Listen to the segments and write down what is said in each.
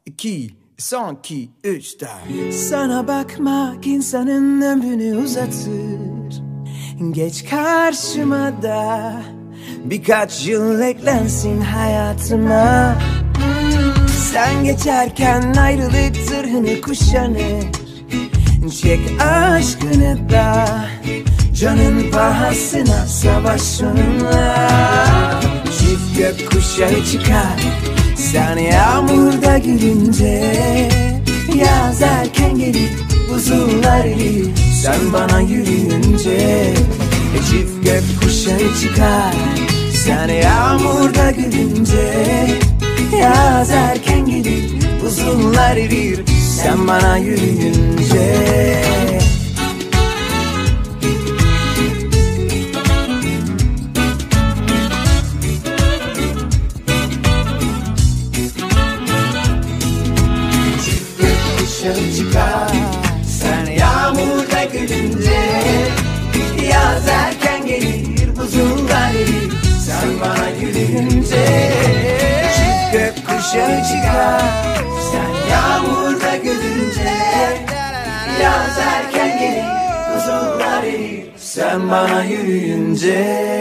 2, son 2, 3, 4. Sana bakmak insanın ömrünü uzatır. Geç karşıma da birkaç yıl eklensin hayatıma. Sen geçerken ayrılık zırhını kuşanır. Çek aşkını da canın pahasına savaş sonuna. Çift gökkuşağı çıkar sen yağmurda gülünce. Yaz erken gelir buzullar erir sen bana yürüyünce. Çift gökkuşağı çıkar sen yağmurda gülünce. Yaz erken gelir buzullar erir sen bana yürüyünce. Çift gökkuşağı çıkar sen yağmurda gülünce. Yaz erken gelir buzullar erir sen bana yürüyünce. Çift gökkuşağı çıkar sen yağmurda gülünce. Yaz erken gelir buzullar erir sen bana yürüyünce.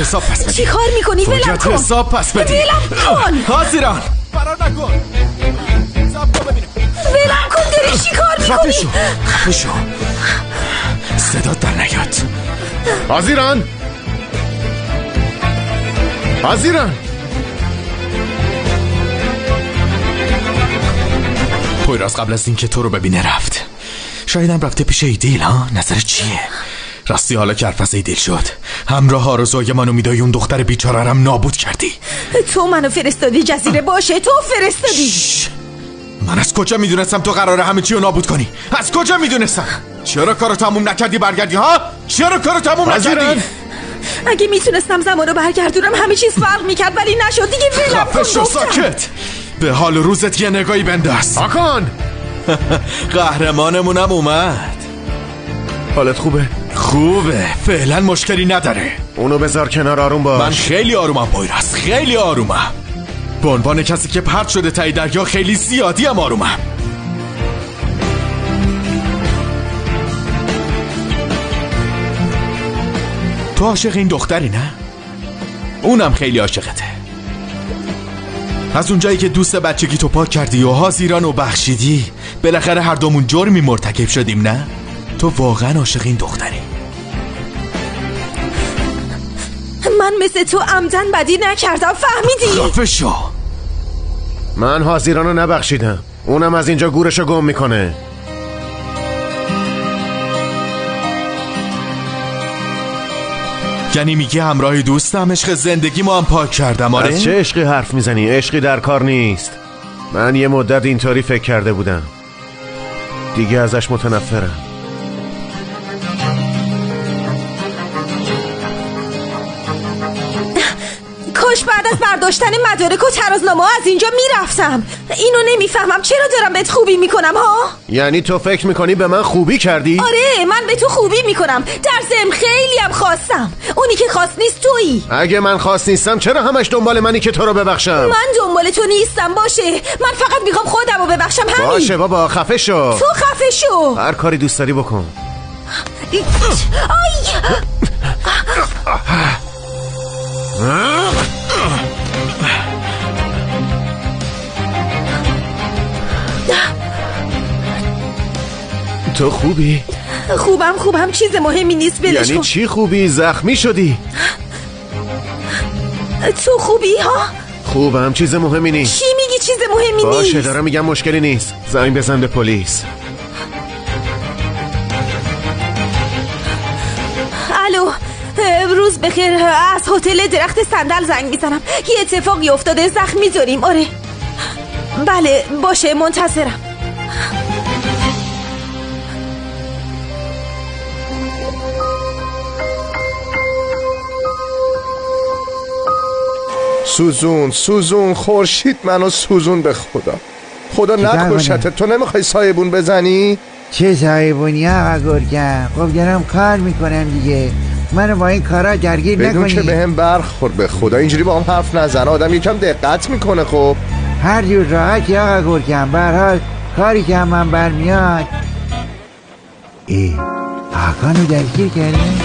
حساب پس بدی. چی کار میکنی؟ ولم کن. حساب پس بدی. ولم کن. حاضران فرار نکن. حساب کن ببینم. ولم کن. داری چی کار میکنی؟ خفه شو. صدات در نیاد. حاضران حاضران. پویراز قبل از اینکه تو رو ببینه رفت. شایدم رفته پیش ایدیل. ها نظرت چیه؟ راستی حالا که حرف از ایدیل شد همراه آرزوی من امیدای اون دختر بیچاره‌رم نابود کردی. تو منو فرستادی جزیره باشه. تو فرستادی. من از کجا میدونستم تو قراره همه چی رو نابود کنی؟ از کجا میدونستم؟ چرا کارو تموم نکردی برگردی ها؟ چرا کارو تموم نکردی؟ اگه میتونستم زمانو برگردونم همه چیز فرق میکرد ولی نشد دیگه. ولم کن. خفه شو ساکت. به حال روزت یه نگاهی بنداز. آکان قهرمانمونم اومد. حالت خوبه؟ خوبه فعلا مشکلی نداره. اونو بذار کنار آروم باش. من خیلی آرومم پویراز خیلی آرومم. به عنوان کسی که پرت شده تای دریا خیلی زیادی هم آرومم. تو عاشق این دختری نه؟ اونم خیلی عاشقته. از اونجایی که دوست بچگی تو پاک کردی و حاضران و بخشیدی بالاخره هر دومون جرمی مرتکب شدیم نه؟ تو واقعا عاشق این دختری؟ من مثل تو عمدن بدی نکردم فهمیدی؟ خفه شو. من حاضرانو نبخشیدم. اونم از اینجا گورشو گم میکنه. یعنی میگی همراه دوستم عشق زندگی ما هم پاک کردم؟ آره؟ از چه عشقی حرف میزنی؟ عشقی در کار نیست. من یه مدت اینطوری فکر کرده بودم دیگه ازش متنفرم. کاش بعد از برداشتن مدارک و ترازنامه از اینجا میرفتم. اینو نمیفهمم چرا دارم بهت خوبی میکنم ها؟ یعنی تو فکر میکنی به من خوبی کردی؟ آره من به تو خوبی میکنم. در ضمن خیلی هم خواستم. اونی که خواست نیست تویی. اگه من خواست نیستم چرا همش دنبال منی که تو رو ببخشم؟ من دنبال تو نیستم باشه. من فقط میخوام خودم رو ببخشم همین. باشه بابا خفه شو. تو خفه شو. هر کاری دوست داری بکن. آی تو خوبی؟ خوبم چیز مهمی نیست بلش کن. یعنی چی خوبی؟ زخمی شدی؟ تو خوبی ها؟ خوبم چیز مهمی نیست. چی میگی چیز مهمی نیست؟ باشه دارم میگم مشکلی نیست. زنگ بزن به پلیس. الو روز به خیر. از هتل درخت صندل زنگ میزنم. یه اتفاقی افتاده، زخم میذاریم. آره بله باشه، منتظرم. سوزون خورشید منو سوزون. به خدا نکشته. تو نمیخوای سایبون بزنی؟ چه سایبونی آقا گرگم؟ خب دارم کار میکنم دیگه، منو با این کارا درگیر نکنی. بدون که بهم برخور. به خدا اینجوری با هم حرف نزن، آدم یکم دقت میکنه. خب هر جور راحتی آقا گرگم، به هر حال کاری که من برمیاد. آقانو درگیر کردیم.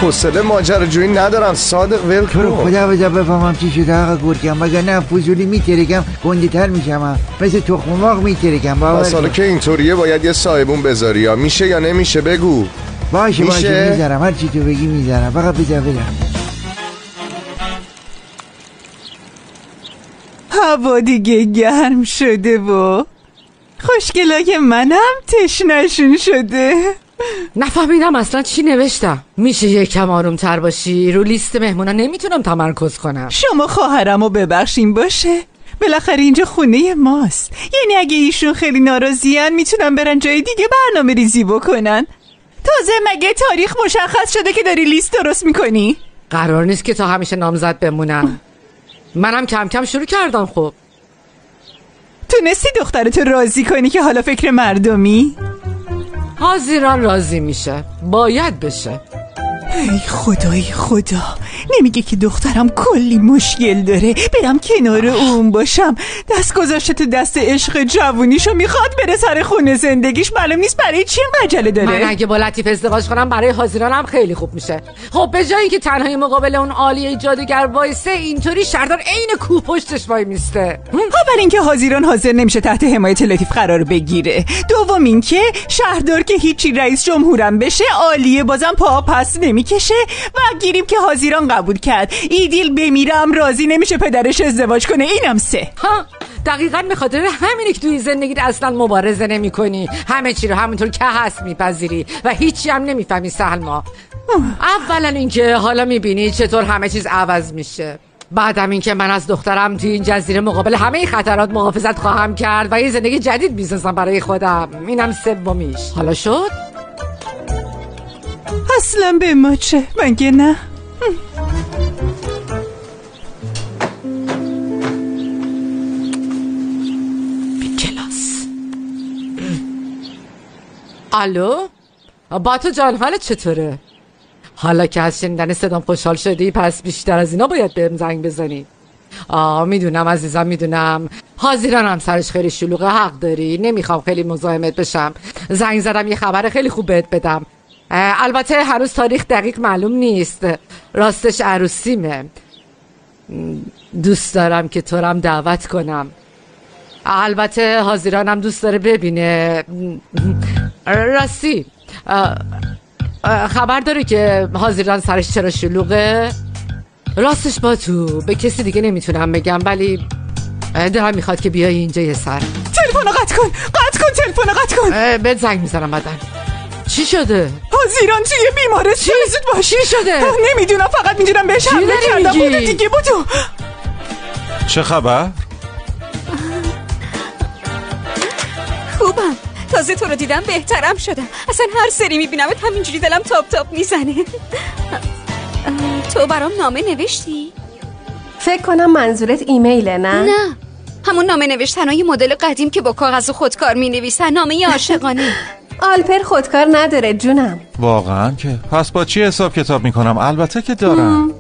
حوصله ماجراجویی ندارم صادق، ول کن. تو خدا بذار بفهمم چی شده آقا گرگم، مگر نه فضولی میترکم گنده تر میشم، مثل تخم مرغ میترکم. بس حالا که اینطوریه باید یه صاحبون بذاری. یا میشه یا نمیشه بگو. باشه میذارم، هر چی تو بگی میذارم، فقط بذار برم. هوا دیگه گرم شده و خوشگلای منم تشنشون شده. نفهمیدم اصلا چی نوشتم. میشه یکم آروم تر باشی؟ رو لیست مهمونا نمیتونم تمرکز کنم. شما خواهرمو ببخشین باشه، بالاخره اینجا خونه ماست. یعنی اگه ایشون خیلی ناراضیان میتونن برن جای دیگه برنامه ریزی بکنن. تازه مگه تاریخ مشخص شده که داری لیست درست میکنی؟ قرار نیست که تا همیشه نامزد بمونم. منم کم کم شروع کردم. خب تونستی دخترتو راضی کنی که حالا فکر مردمی؟ حاضران راضی میشه، باید بشه. ای خدای خدا، نمیگه که دخترم کلی مشکل داره برم کنار اون باشم؟ دست گذاشته تو دست عشق جوونیشو، میخواد بره سر خونه زندگیش، معلوم نیست برای چی عجله داره. من اگه با لطیف ازدواج کنم برای حاضرانم خیلی خوب میشه. خب به جایی که تنهایی مقابل اون عالیه جادوگر وایسه، اینطوری شهردار عین کوه پشتش وای میسته. اول اینکه حاضران حاضر نمیشه تحت حمایت لطیف قرار بگیره. دوم اینکه شهردار که هیچی رئیس جمهورم بشه، عالیه بازم پا پس نمیکشه و گیریم که حاضران قبول کرد. ایدیل بمیرم راضی نمیشه پدرش ازدواج کنه. اینم 3. دقیقاً به خاطر همینه که توی زندگیت اصلا مبارزه نمی کنی، همه چی رو همونطور که هست میپذیری و هیچی هم نمیفهمی. سلما، اولا اینکه حالا میبینی چطور همه چیز عوض میشه. بعدم اینکه من از دخترم توی این جزیره مقابل همه خطرات محافظت خواهم کرد و یه زندگی جدید میسازم برای خودم. اینم 3میش. حالا شد؟ اصلا به ما چه؟ مگه نه؟ الو باتو جان، حالت چطوره؟ حالا که از شنیدن صدام خوشحال شدی، پس بیشتر از اینا باید بهم زنگ بزنی. میدونم عزیزم، میدونم حاضران هم سرش خیلی شلوغه، حق داری، نمیخوام خیلی مزاحمت بشم. زنگ زدم یه خبر خیلی خوب بهت بدم. البته هنوز تاریخ دقیق معلوم نیست، راستش عروسیمه. دوست دارم که تو رم دعوت کنم. البته حاضرانم دوست داره ببینه. راستی خبر داره که حاضران سرش چرا شلوغه؟ راستش با تو به کسی دیگه نمیتونم بگم، ولی دلم میخواد که بیای اینجا یه سر. تلفنو قطع کن تلفنو قطع کن. بهت زنگ میزنم بعدن. چی شده؟ حاضران توی بیمارستان. زود باش. چی شده؟ نمیدونم، فقط میدونم بهش حمله کردم. بودو دیگه بودو. چه خبر؟ خوبم، تازه تو رو دیدم بهترم شدم. اصلا هر سری میبینمت همینجوری دلم تاپ میزنه. تو برام نامه نوشتی؟ فکر کنم منظورت ایمیله، نه؟ همون نامه نوشتنای مدل قدیم که با کاغذ و خودکار مینویسن، نامه عاشقانه. آلپر خودکار نداره جونم. واقعا که؟ پس با چی حساب کتاب میکنم؟ البته که دارم.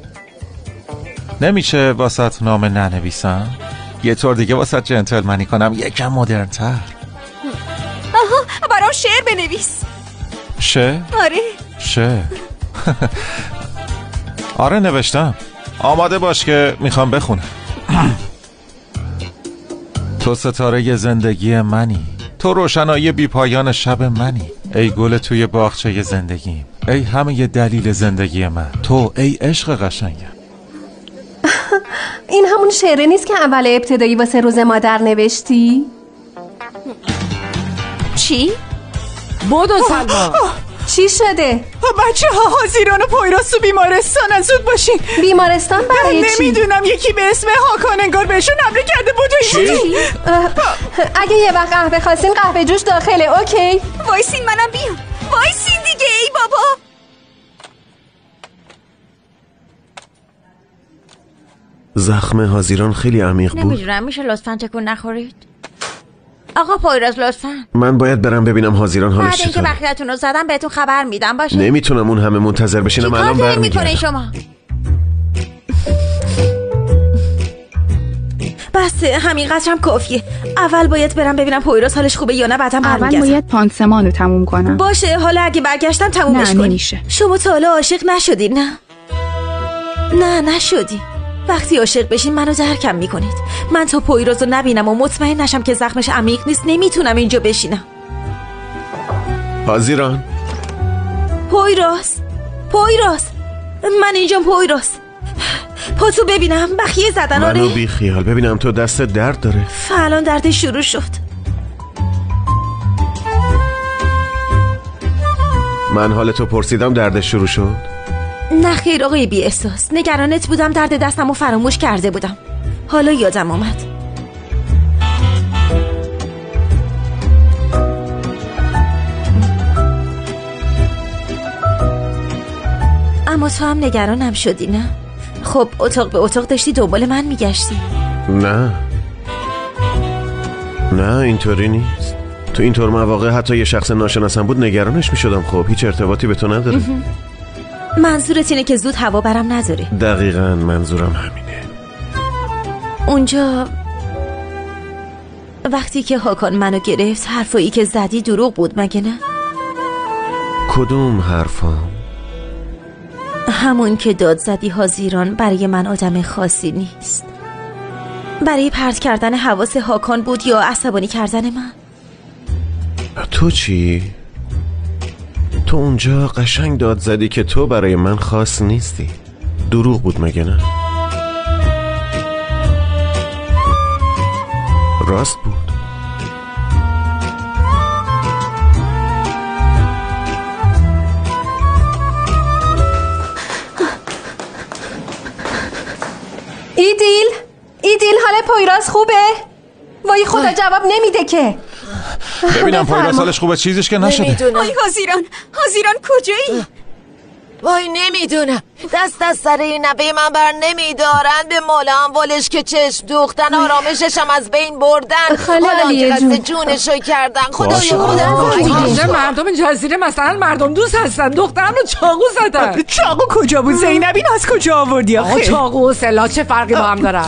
نمیشه واسط نامه ننویسم؟ یه طور دیگه واسط جنتلمنی کنم، یکم مدرن تر. آها، برام شعر بنویس. شعر؟ آره. شعر؟ آره نوشتم. آماده باش که میخوام بخونم. تو ستاره زندگی منی، تو روشنایی بی پایان شب منی، ای گل توی باغچه زندگیم، ای همه دلیل زندگی من، تو ای عشق قشنگم. این همون شعره نیست که اول ابتدایی واسه روز مادر نوشتی؟ چی؟ بودو سلما، چی شده؟ بچه ها حاضران و پویراس تو بیمارستان، زود باشین. بیمارستان برای چی؟ نمیدونم، یکی به اسم هاکان انگار بهشون حمله کرده. چی؟ اگه یه وقت قهوه خواستین قهوه جوش داخله. اوکی وایسین منم بیام. وایسین دیگه. ای بابا زخم حاضران خیلی عمیق بود. نمیدونم، میشه لطفاً تکون نخورید؟ آقا پویراز لطفاً. من باید برم ببینم حاضران حالش چطوره. بعد اینکه بخیرتون رو زدم بهتون خبر میدم. باشه نمیتونم اون همه منتظر بشینم. الان برمیگردم. شما بس همین قدرم کافیه. اول باید برم ببینم پویراز حالش خوبه یا نه، بعدم برمیگردم. اول باید پانسمان رو تموم کنم. باشه، حالا اگه برگشتم تمومش کنی. نمیشه. شما تا حالا عاشق نشدین نه؟ نه نشدی. وقتی عاشق بشین منو درکم میکنید. من تا پویراز رو نبینم و مطمئن نشم که زخمش عمیق نیست نمیتونم اینجا بشینم. حاضران. پویراز من اینجا. پویراز پاتو ببینم. بخیه زدن. آره منو بی خیال. ببینم تو دست درد داره. فعلا درد شروع شد. من حالتو پرسیدم درد شروع شد. نه خیر آقای بی احساس، نگرانت بودم درد دستمو فراموش کرده بودم. حالا یادم آمد. اما تو هم نگرانم شدی نه؟ خب اتاق به اتاق داشتی دنبال من میگشتی. نه اینطوری نیست. تو اینطور مواقع حتی یه شخص ناشناسم بود نگرانش میشدم. خب هیچ ارتباطی به تو نداره. منظورت اینه که زود هوا برم نداره؟ دقیقاً منظورم همینه. اونجا وقتی که هاکان منو گرفت حرفایی که زدی دروغ بود مگه نه؟ کدوم حرفا؟ همون که داد زدی حاضران برای من آدم خاصی نیست. برای پرت کردن حواس هاکان بود یا عصبانی کردن من؟ تو چی؟ تو اونجا قشنگ داد زدی که تو برای من خاص نیستی. دروغ بود مگه نه؟ راست بود. ایدیل حال پویراز خوبه؟ وای خدا جواب نمیده که. ببینم پویراز حالش خوبه. چیزیش که نشده. وای حاضران کجایی؟ وای نمیدونم. دست از سر این نبه من بر نمیدارن. به مولا اموالش که چشم دوختن آرامششم از بین بردن. حالا که قصد جونشو کردن. خدایا مردم جزیره مثلا مردم دوست هستن. دخترم رو چاقو زدن. چاقو کجا بود زینب؟ این از کجا آوردی آخه؟ چاقو و سلاح چه فرقی با هم دارن؟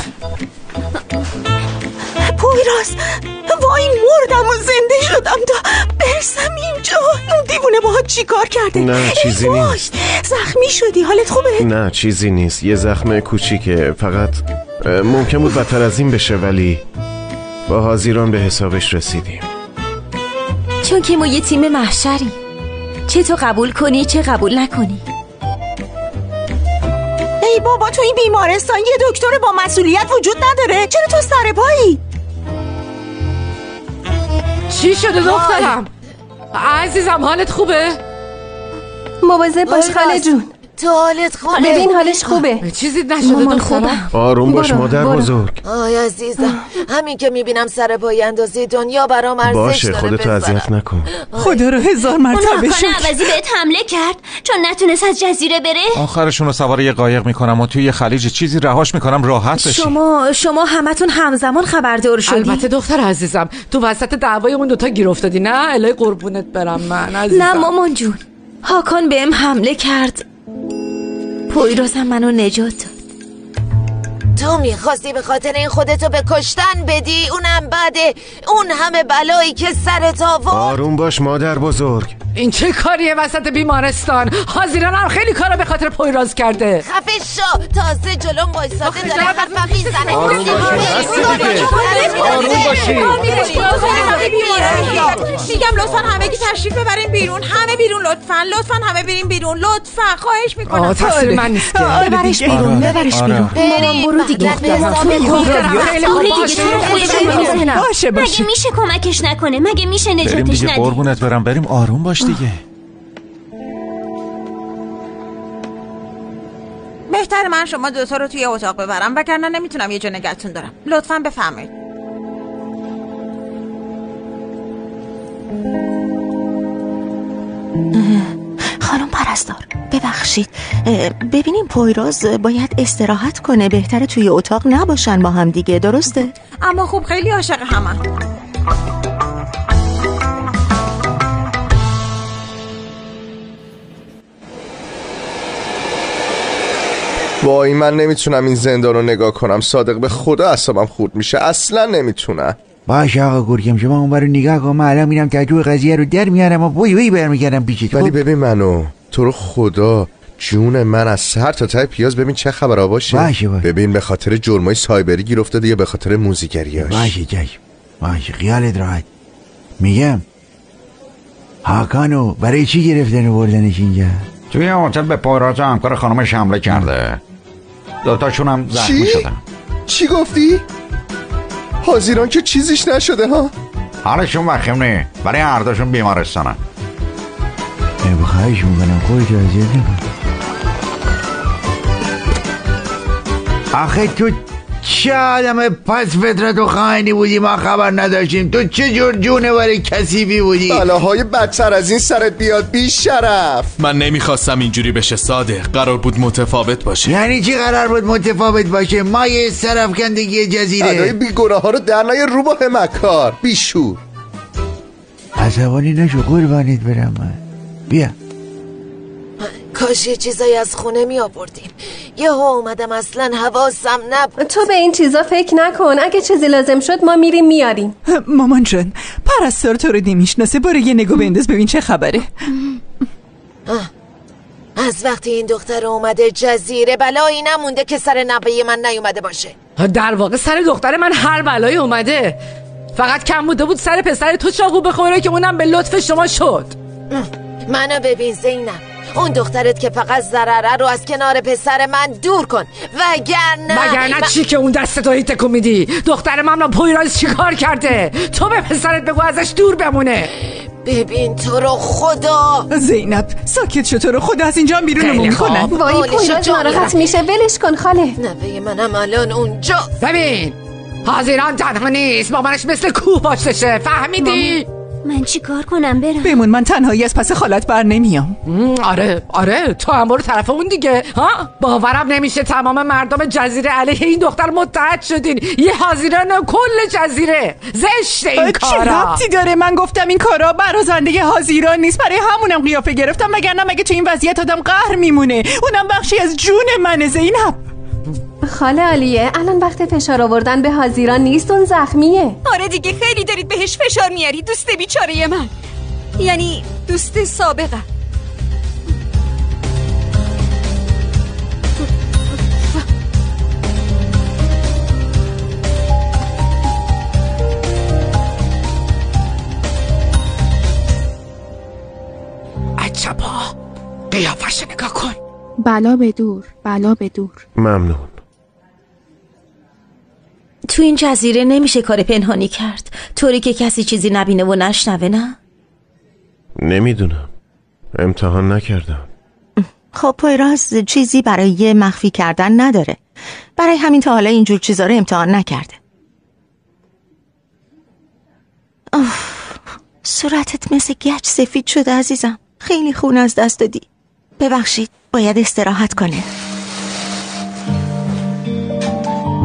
پویراز وای مردم و زنده شدم تا برسم اینجا. اون دیوونه باهات چی کار کرده؟ نه چیزی نیست. زخمی شدی؟ حالت خوبه؟ نه چیزی نیست. یه زخم کوچیکه. فقط ممکن بود بدتر از این بشه، ولی با حاضران به حسابش رسیدیم. چون که ما یه تیم محشریم، چه تو قبول کنی چه قبول نکنی. ای بابا تو این بیمارستان یه دکتر با مسئولیت وجود نداره؟ چرا تو سر پایی؟ چی شده دخترم؟ عزیزم حالت خوبه؟ مواظب باش خاله جون. تو حالت خوبه؟ ببین حالش خوبه. چیزی نشده دخترم؟ آروم باش مادر بزرگ. آی عزیزم همین که میبینم سر پای اندازه دنیا برام ارزش داره. باشه خودتو اذیت نکن. خدا رو 1000 مرتبه شکر. اون عوضی بهت حمله کرد چون نتونست از جزیره بره. آخرشون رو سوار یه قایق میکنم و توی یه خلیج چیزی رهاش میکنم راحت بشی. شما همتون همزمان خبردار شدی؟ البته دختر عزیزم تو وسط دعوای اون دوتا گیر افتادی. نه الهی قربونت برم من عزیزم. نه مامان جون، هاکان بهم حمله کرد. پویراز هم منو نجات داد. تو میخواستی به خاطر این خودتو به کشتن بدی، اونم بعد اون همه بلایی که سرت آورد. آروم باش مادر بزرگ. این چه کاریه وسط بیمارستان؟ حاضران هم خیلی کارا به خاطر پویراز کرده. خفه شو، تازه جلوم وایساده داره حرفم میزنه. آروم باشی. میگم لطفا همه کی تشریف ببرین بیرون. همه بیرون لطفا همه بریم بیرون لطفا، خواهش میکنم. تقصیر من نیست که. ببرش بیرون. مامان برو دیگه. باشه مگه میشه کمکش نکنه؟ مگه میشه نجاتش بریم دیگه نده؟ قربونت برم. بریم آروم باش دیگه. بهتر من شما دوتا رو توی اتاق ببرم وگرنه نمیتونم یه جا نگهتون دارم. لطفاً بفرمایید. خانم پرستار ببخشید، ببینیم پویراز باید استراحت کنه، بهتره توی اتاق نباشن با هم دیگه، درسته؟ اما خب خیلی عاشق همن. وای من نمیتونم این زندان رو نگاه کنم صادق، به خدا اعصابم خورد میشه، اصلا نمیتونم. باشه آقا گرگم شما اون برو نگاه کن، من الان میرم تجربه قضیه رو در میارم و وی برمیگردم پیشت. ولی ببین منو، تو رو خدا جون من از سر تا ته پیاز ببین چه خبرها باشه. باشه ببین به خاطر جرمای سایبری گیر افتاده یا به خاطر موزیگریاش. باشه چشم، باشه خیالت راحت. میگم هاکانو برای چی گرفتن و بردنش اینجا؟ توی هتل به پویراز و همکار خانمش حمله کرده، دوتاشون هم زخمی شدن. چی گفتی؟ حاضران که چیزیش نشده ها؟ حالشون وخیم نی، برای هر دوشون بیمارستانن. بخواهش میکنم خودت اذیت نکن. آخه تو چه آدم پس فطرت و خائنی بودی ما خبر نداشتیم؟ تو چه جور جونوری کثیفی بودی؟ بلاهای بدتر از این سرت بیاد بی شرف. من نمیخواستم اینجوری بشه صادق، قرار بود متفاوت باشه. یعنی چی قرار بود متفاوت باشه؟ ما یه سرفکندگی جزیره ادای بیگناه ها رو در نای رو با همکار بیشور. عصبانی نشو قربانت برم من. بیا کاش یه چیزایی از خونه می آوردیم. یهو اومدم اصلا حواسم نبود. تو به این چیزا فکر نکن، اگه چیزی لازم شد ما میریم میاریم. مامان جان پرستار تو رو نمیشناسه، برو یه نگاه بنداز ببین چه خبره. از وقتی این دختر اومده جزیره بلایی نمونده که سر نوه من نیومده باشه. در واقع سر دختر من هر بلایی اومده، فقط کم بوده بود سر پسر تو چاقو بخوره که اونم به لطف شما شد. منو ببین زینب، اون دخترت که فقط ضرره رو از کنار پسر من دور کن وگرنه چی که اون دستتو هی تکون میدی؟ دختر من پویراز چی کار کرده؟ تو به پسرت بگو ازش دور بمونه. ببین تو رو خدا. زینب ساکت شو، تو رو خدا از اینجا بیرونمون کنن. وای پویراز ناراحت میشه، ولش کن خاله. نوه منم الان اونجا. ببین حاضران تنها نیست، مامانش مثل کوه پشتشه، فهمیدی؟ من چی کار کنم برم؟ بمون، من تنهایی از پس خالت بر نمیام. آره تو هم برو طرف اون دیگه. ها باورم نمیشه تمام مردم جزیره علیه این دختر متحد شدین، یه حاضران کل جزیره. زشت این کارا. چه ربطی داره؟ من گفتم این کارا برازنده حاضران نیست، برای همونم قیافه گرفتم، وگرنه مگه تو این وضعیت آدم قهر میمونه؟ اونم بخشی از جون منه زینب. خاله علیه الان وقت فشار آوردن به حاضران نیست، اون زخمیه. آره دیگه خیلی دارید بهش فشار میاری، دوست بیچاره من، یعنی دوست سابقه. عجبا قیافش نگاه کن. بلا به دور، بلا به دور. ممنون. تو این جزیره نمیشه کار پنهانی کرد، طوری که کسی چیزی نبینه و نشنوه. نه نمیدونم، امتحان نکردم. خب پویراز چیزی برای مخفی کردن نداره، برای همین تا حالا اینجور چیزا رو امتحان نکرده. صورتت مثل گچ سفید شده عزیزم، خیلی خون از دست دادی. ببخشید باید استراحت کنه.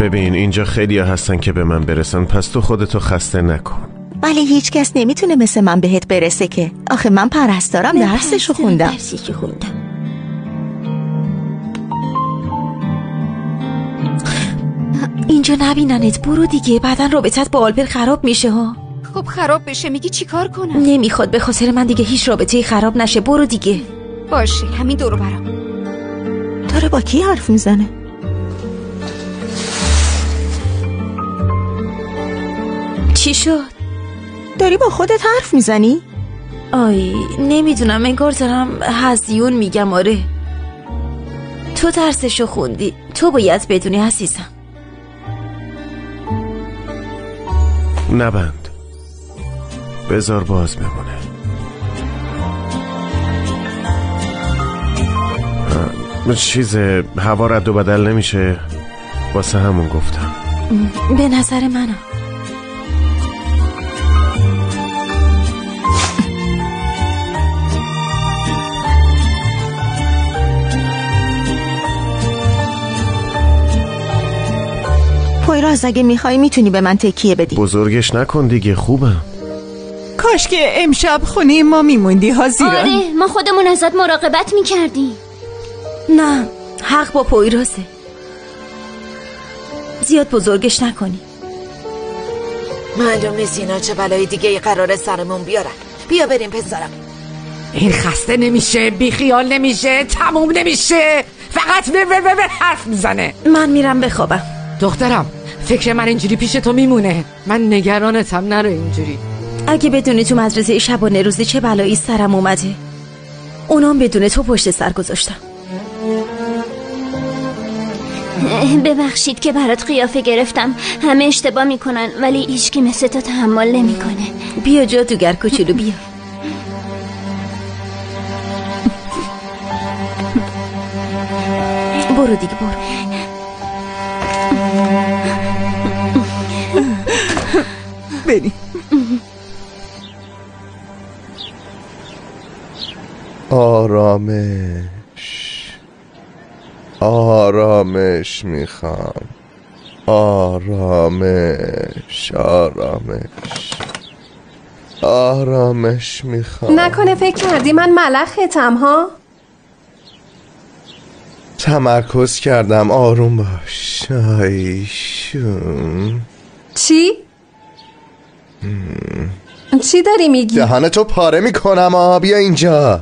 ببین اینجا خیلی هستن که به من برسن، پس تو خودتو خسته نکن. ولی هیچ کس نمیتونه مثل من بهت برسه که. آخه من پرستارم، درسشو خوندم. اینجا نبیننت، برو دیگه، بعدن رابطت با آلبر خراب میشه ها. خب خراب بشه میگی چی کار کنم؟ نمیخواد به خاطر من دیگه هیچ رابطه‌ای خراب نشه، برو دیگه. باشه همین دورو برام. داره با کی حرف میزنه؟ چی شد؟ داری با خودت حرف میزنی؟ آی نمیدونم، انگار دارم هزیون میگم. آره تو درسشو خوندی، تو باید بدونی عزیزم. نبند، بذار باز بمونه. چیز هوا رد و بدل نمیشه، واسه همون گفتم. به نظر منم. پویراز اگه میخوای میتونی به من تکیه بدی. بزرگش نکن دیگه، خوبم. کاش که امشب خونه ما میموندی حاضیران. آره ما خودمون ازت مراقبت میکردیم. نه حق با پویرازه، زیاد بزرگش نکنی. معلوم نیست اینا چه بلای دیگه ای قراره سرمون بیارن. بیا بریم پسرم. این خسته نمیشه، بیخیال نمیشه، تموم نمیشه، فقط ور حرف میزنه. من میرم بخوابم. دخترم فکر من اینجوری پیش تو میمونه، من نگرانتم، نرو اینجوری. اگه بدونی تو مدرسه شبانه روزی چه بلایی سرم اومده، اونام بدون تو پشت سر گذاشتم. ببخشید که برات قیافه گرفتم، همه اشتباه میکنن ولی هیچکی مثل تو تحمل نمیکنه. بیا جادوگر کوچولو بیا. برو دیگه برو. بریم. آرامش میخوام. آرامش میخوام. نکنه فکر کردی من ملختم ها؟ تمرکز کردم، آروم باش. آیشون چی؟ چی داری میگی؟ دهانتو پاره میکنم. بیا اینجا.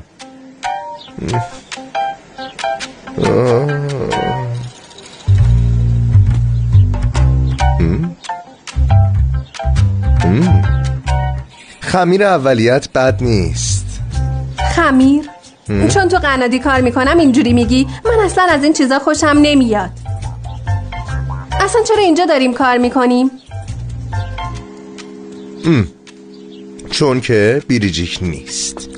خمیر اولیت بد نیست. خمیر؟ چون تو قنادی کار میکنم اینجوری میگی؟ من اصلا از این چیزا خوشم نمیاد. اصلا چرا اینجا داریم کار میکنیم؟ چون که بیریجیک نیست.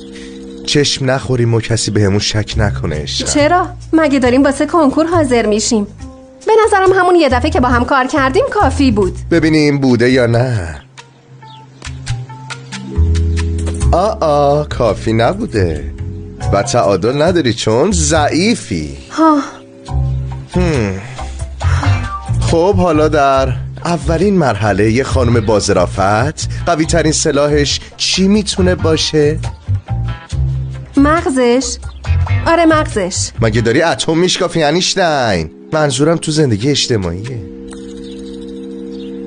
چشم نخوریم و کسی بهمون شک نکنه. چرا؟ مگه داریم واسه کنکور حاضر میشیم؟ به نظرم همون یه دفعه که با هم کار کردیم کافی بود. ببینیم بوده یا نه. کافی نبوده و تعادل نداری چون ضعیفی. خب حالا در اولین مرحله یه خانم باظرافت قوی ترین سلاحش چی میتونه باشه؟ مغزش؟ آره مغزش. مگه داری اتم میشکافی اینشتین؟ منظورم تو زندگی اجتماعیه.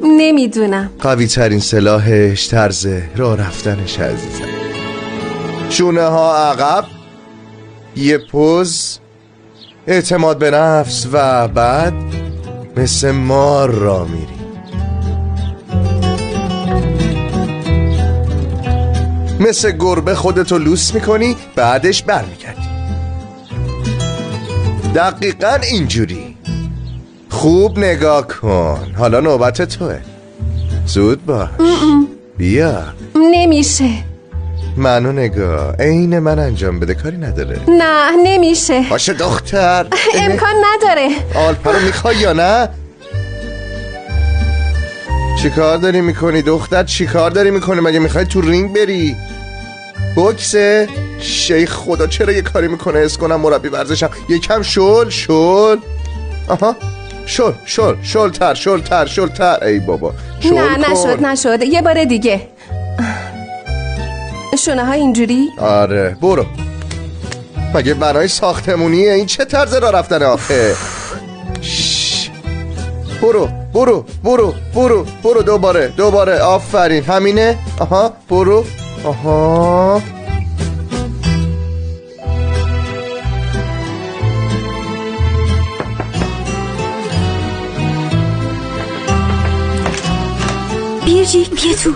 نمیدونم. قوی ترین سلاحش طرز راه رفتنش عزیزم. شونه ها عقب، یه پوز، اعتماد به نفس و بعد مثل مار را میری. مثل گربه خودتو لوس میکنی، بعدش برمیگردی. دقیقاً اینجوری. خوب نگاه کن. حالا نوبت توه. زود باش. بیا. نمیشه. منو نگاه. عین من انجام بده، کاری نداره. نه نمیشه. باشه دختر. امکان نداره. آلپا رو میخوای یا نه؟ چی کار داری میکنی دختر؟ چی کار داری میکنی؟ مگه میخوای تو رینگ بری؟ بوکسه؟ شیخ خدا چرا یه کاری میکنه حس کنم مربی ورزشم. یکم شل. آها شلتر. ای بابا نه نشد. یه بار دیگه. شونه ها اینجوری؟ آره برو. مگه بنای ساختمونیه؟ این چه طرز راه رفتن آخه؟ برو دوباره. آفرین همینه. آها برو. آها بیرجیک بیا تو.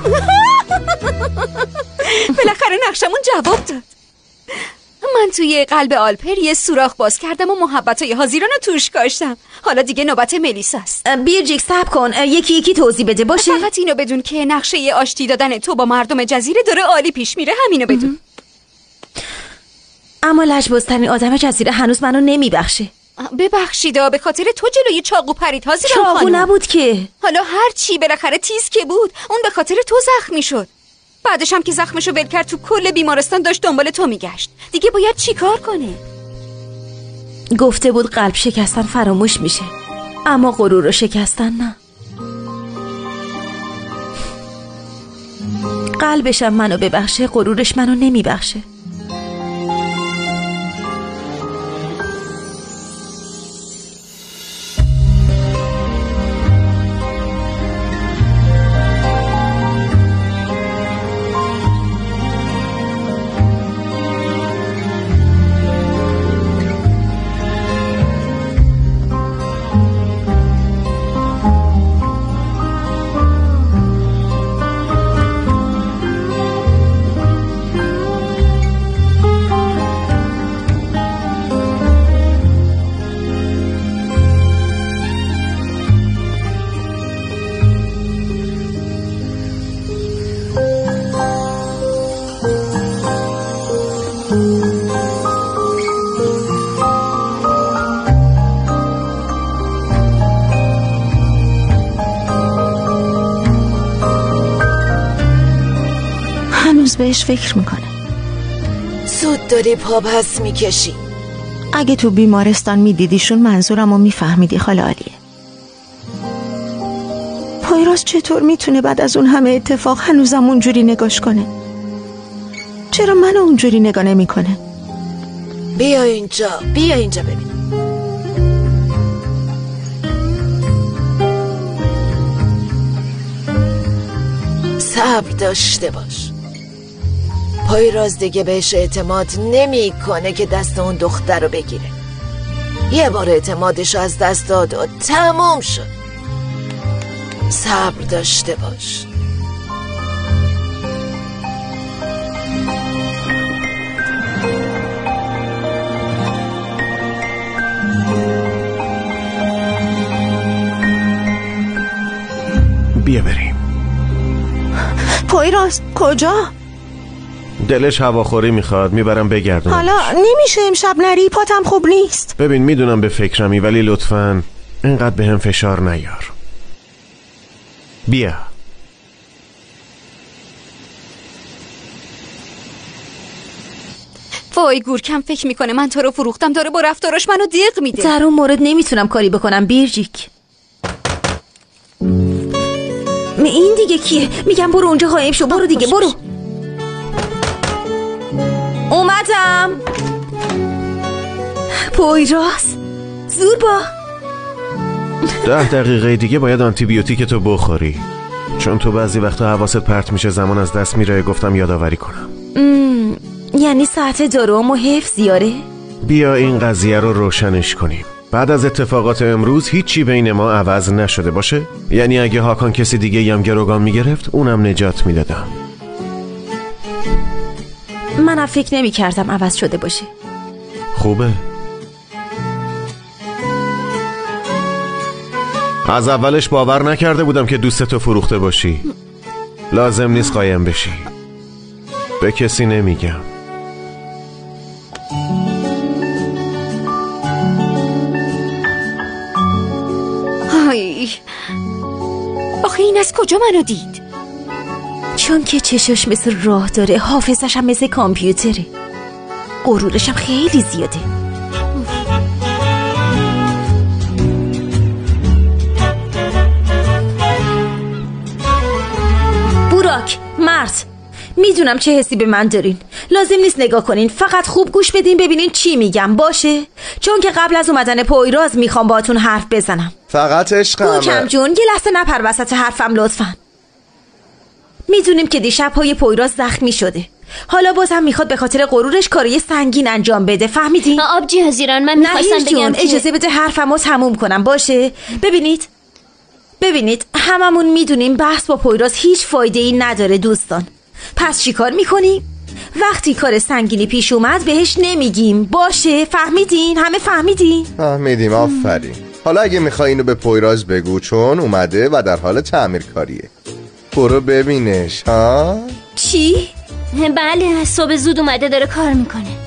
بالاخره نقشمون جواب داد. من توی قلب آلپر یه سوراخ باز کردم و محبتای حاضیران رو توش کاشتم. حالا دیگه نوبت ملیساست. بیرجیک صبر کن، یکی توضیح بده باشه. فقط اینو بدون که نقشه آشتی دادن تو با مردم جزیره داره عالی پیش میره. همینو بدون. اما لجبازترین آدم جزیره هنوز منو نمیبخشه. ببخشید به خاطر تو جلوی چاقو پرید هازیران خانم. چاقو نبود که. حالا هر چی بالاخره تیز که بود اون به خاطر تو زخمی شد. بعدش هم که زخمشو ول کرد تو کل بیمارستان داشت دنبال تو میگشت. دیگه باید چی کار کنه؟ گفته بود قلب شکستن فراموش میشه، اما غرور رو شکستن نه. قلبشم منو ببخشه، غرورش منو نمیبخشه. بهش فکر میکنه. زود داری پا پس میکشی. اگه تو بیمارستان میدیدیشون منظورمو میفهمیدی خاله عالیه. پویراز چطور میتونه بعد از اون همه اتفاق هنوزم اونجوری نگاش کنه؟ چرا منو اونجوری نگاه نمیکنه؟ بیا اینجا ببین. صبر داشته باش. پویراز دیگه بهش اعتماد نمیکنه که دست اون دختر رو بگیره. یه بار اعتمادش از دست داد و تموم شد. صبر داشته باش. بیا بریم. پویراز کجا؟ دلش هواخوری میخواد، میبرم بگردم. حالا نمیشه امشب نری، پاتم خوب نیست. ببین میدونم به فکرمی، ولی لطفاً اینقدر به هم فشار نیار. بیا. وای گورکم فکر میکنه من تو رو فروختم، داره با رفتاراش منو دیق میده. در اون مورد نمیتونم کاری بکنم بیرجیک. این دیگه کیه؟ میگم برو اونجا قایم شو، برو دیگه برو. اومدم. پویراز زود با. 10 دقیقه دیگه باید آنتی بیوتیک تو بخوری، چون تو بعضی وقتا حواست پرت میشه، زمان از دست میره. گفتم یادآوری کنم. یعنی ساعت دارومو حفظ یاره؟ بیا این قضیه رو روشنش کنیم. بعد از اتفاقات امروز هیچی بین ما عوض نشده باشه. یعنی اگه هاکان کسی دیگه هم گروگان میگرفت اونم نجات میدادم. منم فکر نمی کردم عوض شده باشه. خوبه. از اولش باور نکرده بودم که دوستتو فروخته باشی. لازم نیست قایم بشی. به کسی نمیگم. آخه این از کجا منو دید؟ چون که چشاش مثل راه داره، حافظش هم مثل کامپیوتره، غرورش هم خیلی زیاده. بوراک، مرد، میدونم چه حسی به من دارین. لازم نیست نگاه کنین، فقط خوب گوش بدین ببینین چی میگم، باشه؟ چون که قبل از اومدن پویراز میخوام باهاتون حرف بزنم. فقط عشقم. گورکم جون یه لحظه نپر وسط حرفم لطفاً. میدونیم که دیشب پای پویراز زخمی شده. حالا بازم میخواد به خاطر غرورش کاری سنگین انجام بده، فهمیدین؟ آبجی هزیران، من میخواستم بگم که اجازه بده حرفمو تموم کنم، باشه؟ ببینید هممون میدونیم بحث با پویراز هیچ فایده ای نداره دوستان. پس چی کار میکنیم؟ وقتی کار سنگینی پیش اومد بهش نمیگیم، باشه؟ فهمیدین؟ همه فهمیدین؟ فهمیدیم، آفرین. حالا اگه میخوای اینو به پویراز بگو، چون اومده و در حال تعمیرکاریه. برو ببینش. ها؟ چی؟ بله، از صبح زود اومده داره کار میکنه.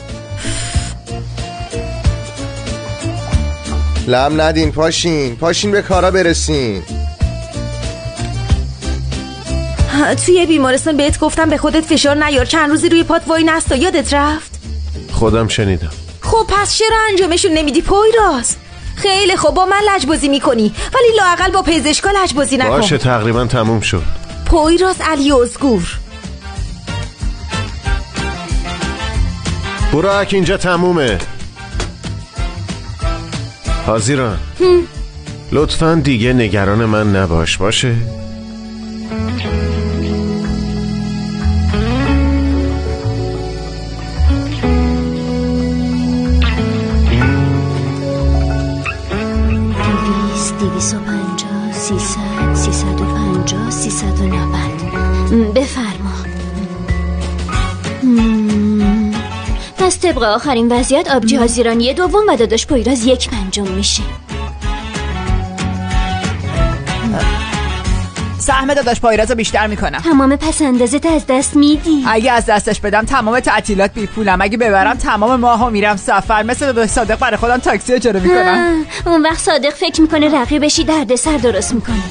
لم ندین، پاشین به کارا برسین. توی بیمارستان بهت گفتم به خودت فشار نیار، چند روزی روی پات وای نستا، یادت رفت؟ خودم شنیدم. خب پس چرا انجامشون نمیدی پویراز؟ خیلی خب با من لجبازی میکنی ولی لااقل با پزشکا لجبازی نکن. باشه تقریبا تموم شد. پویراز علی ازگور. براک اینجا تمومه. حاضران لطفاً دیگه نگران من نباش، باشه؟ بفرما. پس طبق آخرین وضعیت آبجی حاضران 1/2 و داداش پویراز 1/5 میشه. سهم داداش پویراز رو بیشتر میکنم. تمام پس اندازت از دست میدی. اگه از دستش بدم تمام تعطیلات بی پولم، اگه ببرم تمام ماهو میرم سفر، مثل داداش صادق برای خودم تاکسی اجاره میکنم. اون وقت صادق فکر میکنه رقیبشی دردسر درست میکنه.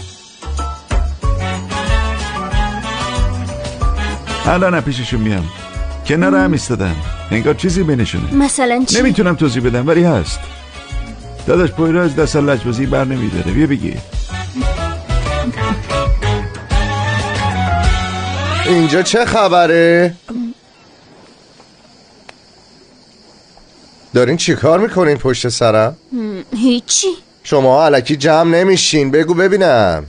الان پیششون میام، کنار هم ایستادن، انگار چیزی بینشونه. مثلا چی؟ نمیتونم توضیح بدم ولی هست. داداش پویراز دست از لجبازی بر نمیداره. بیا بگی. اینجا چه خبره؟ دارین چی کار میکنین پشت سرم؟ هیچی. شما الکی جمع نمیشین، بگو ببینم.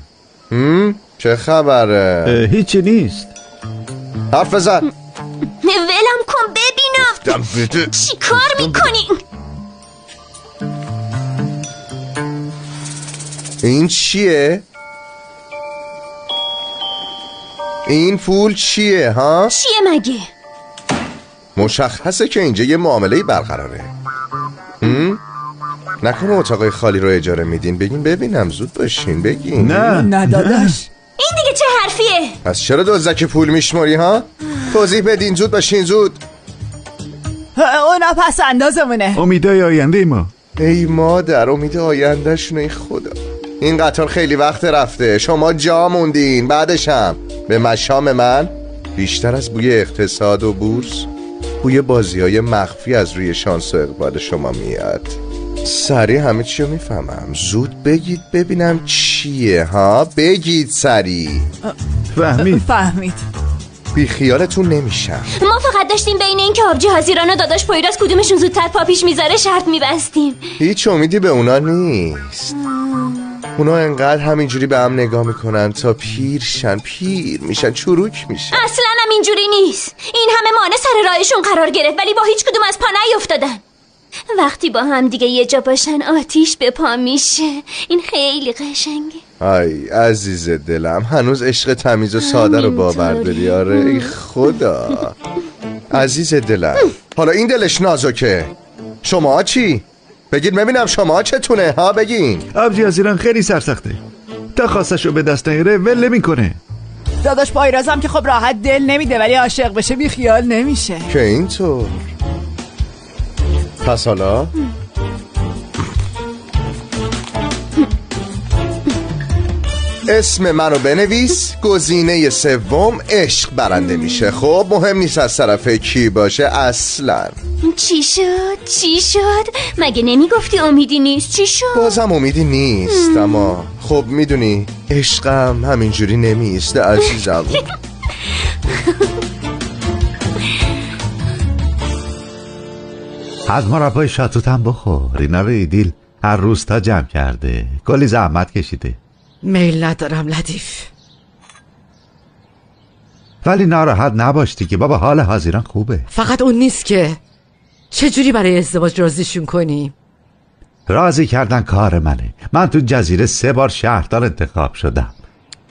چه خبره؟ هیچی نیست. حرف بزن. ولم کن ببینم. چی کار میکنین؟ این چیه؟ این پول چیه ها؟ چیه مگه؟ مشخصه که اینجا یه معامله‌ای برقراره. نکنه اتاقای خالی رو اجاره میدین؟ بگین ببینم، زود باشین بگین. نه داداش. این دیگه چه حرفیه؟ پس چرا دزدک پول میشماری ها؟ توضیح بدین، زود باشین زود. اونا پس اندازمونه. امیدای آینده ما. ای مادر، امید آینده شونه. ای خدا، این قطار خیلی وقت رفته، شما جا موندین. بعدش هم به مشام من بیشتر از بوی اقتصاد و بورس بوی بازی‌های مخفی از روی شانس و اقبال شما میاد. سریع همه چی رو میفهمم. زود بگید ببینم چیه ها؟ بگید سریع. فهمید. بی خیالتون نمیشم. ما فقط داشتیم بین این که آبجی حاضران و داداش پویراز کدومشون زودتر پا پیش میذاره شرط میبستیم. هیچ امیدی به اونا نیست. اونا انقدر همینجوری به هم نگاه میکنن تا پیر میشن، چروک میشن. اصلا هم اینجوری نیست. این همه مانع سر راهشون قرار گرفت ولی با هیچ کدوم از پا نیفتادن. وقتی با هم دیگه یه جا باشن آتیش به پا میشه. این خیلی قشنگه. ای عزیز دلم، هنوز عشق تمیز و ساده رو باور داری؟ آره ای خدا. عزیز دلم، حالا این دلش نازکه، شما چی؟ بگید ببینم شما چتونه ها؟ بگین. آبجی حاضران خیلی سرسخته، تا خواستشو به دست نیاره ول نمیکنه. داداش پویراز هم که خب راحت دل نمیده ولی عاشق بشه بی خیال نمیشه. که اینطور. پس حالا اسم منو بنویس، گزینه سوم عشق برنده میشه. خب مهم نیست از طرف کی باشه اصلا. چی شد؟ مگه نمیگفتی امیدی نیست؟ چی شد؟ بازم امیدی نیست. اما خب میدونی عشقم همینجوری نمیسته عزیزم. از مربای شاتوت هم بخور. اینا رو ایدیل هر روز تا جمع کرده، کلی زحمت کشیده. میل ندارم لطیف. ولی ناراحت نباش دیگه بابا، حال حاضران خوبه. فقط اون نیست که چجوری برای ازدواج راضیشون کنی؟ راضی کردن کار منه. من تو جزیره 3 بار شهردار انتخاب شدم.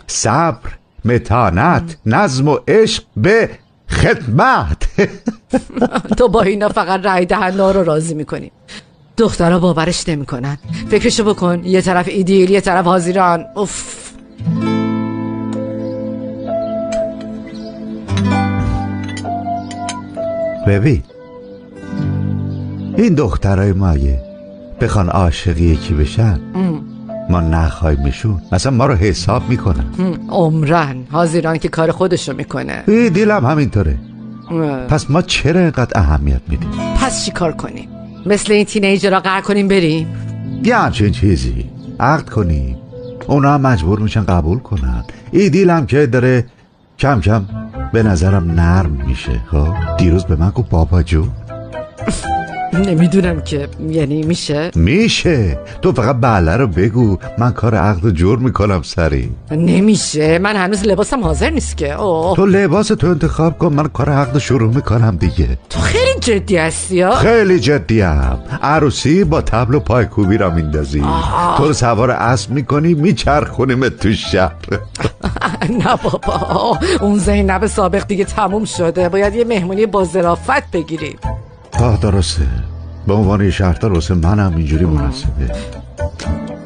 صبر، متانت، نظم و عشق به خدمت. تو با اینا فقط رای دهنده ها رو راضی میکنی. دخترها باورش نمیکنن. فکرشو بکن، یه طرف ایدیل یه طرف حاضران. اوف. ببین این دخترای مایه بخوان عاشق یکی بشن ما نخوایمشون، مثلا ما رو حساب میکنن. عمرن حاضران که کار خودشو میکنه. دیلم همینطوره. پس ما چرا اینقدر اهمیت میدیم؟ پس چی کار کنیم؟ مثل این تینیجرها قرار کنیم بریم؟ یه همچین چیزی عقد کنیم، اونا هم مجبور میشن قبول کنن. این دیلم که داره کم کم به نظرم نرم میشه. خب دیروز به من گفت بابا جو. نمیدونم که یعنی میشه. تو فقط بله رو بگو، من کار عقد رو جور میکنم سری. نمیشه، من هنوز لباسم حاضر نیست که. تو لباس تو انتخاب کن، من کار عقد رو شروع میکنم دیگه. تو خیلی جدی هستی ها؟ خیلی جدیم. عروسی با طبل و پایکوبی را میندازی، تو رو سوار اسب میکنی میچرخونیم تو شهر. نه بابا، اون زینب سابق دیگه تموم شده، باید یه مهمونی با ظرافت بگیریم. درسته، به عنوان یه شهردار واسه منم اینجوری مناسبه.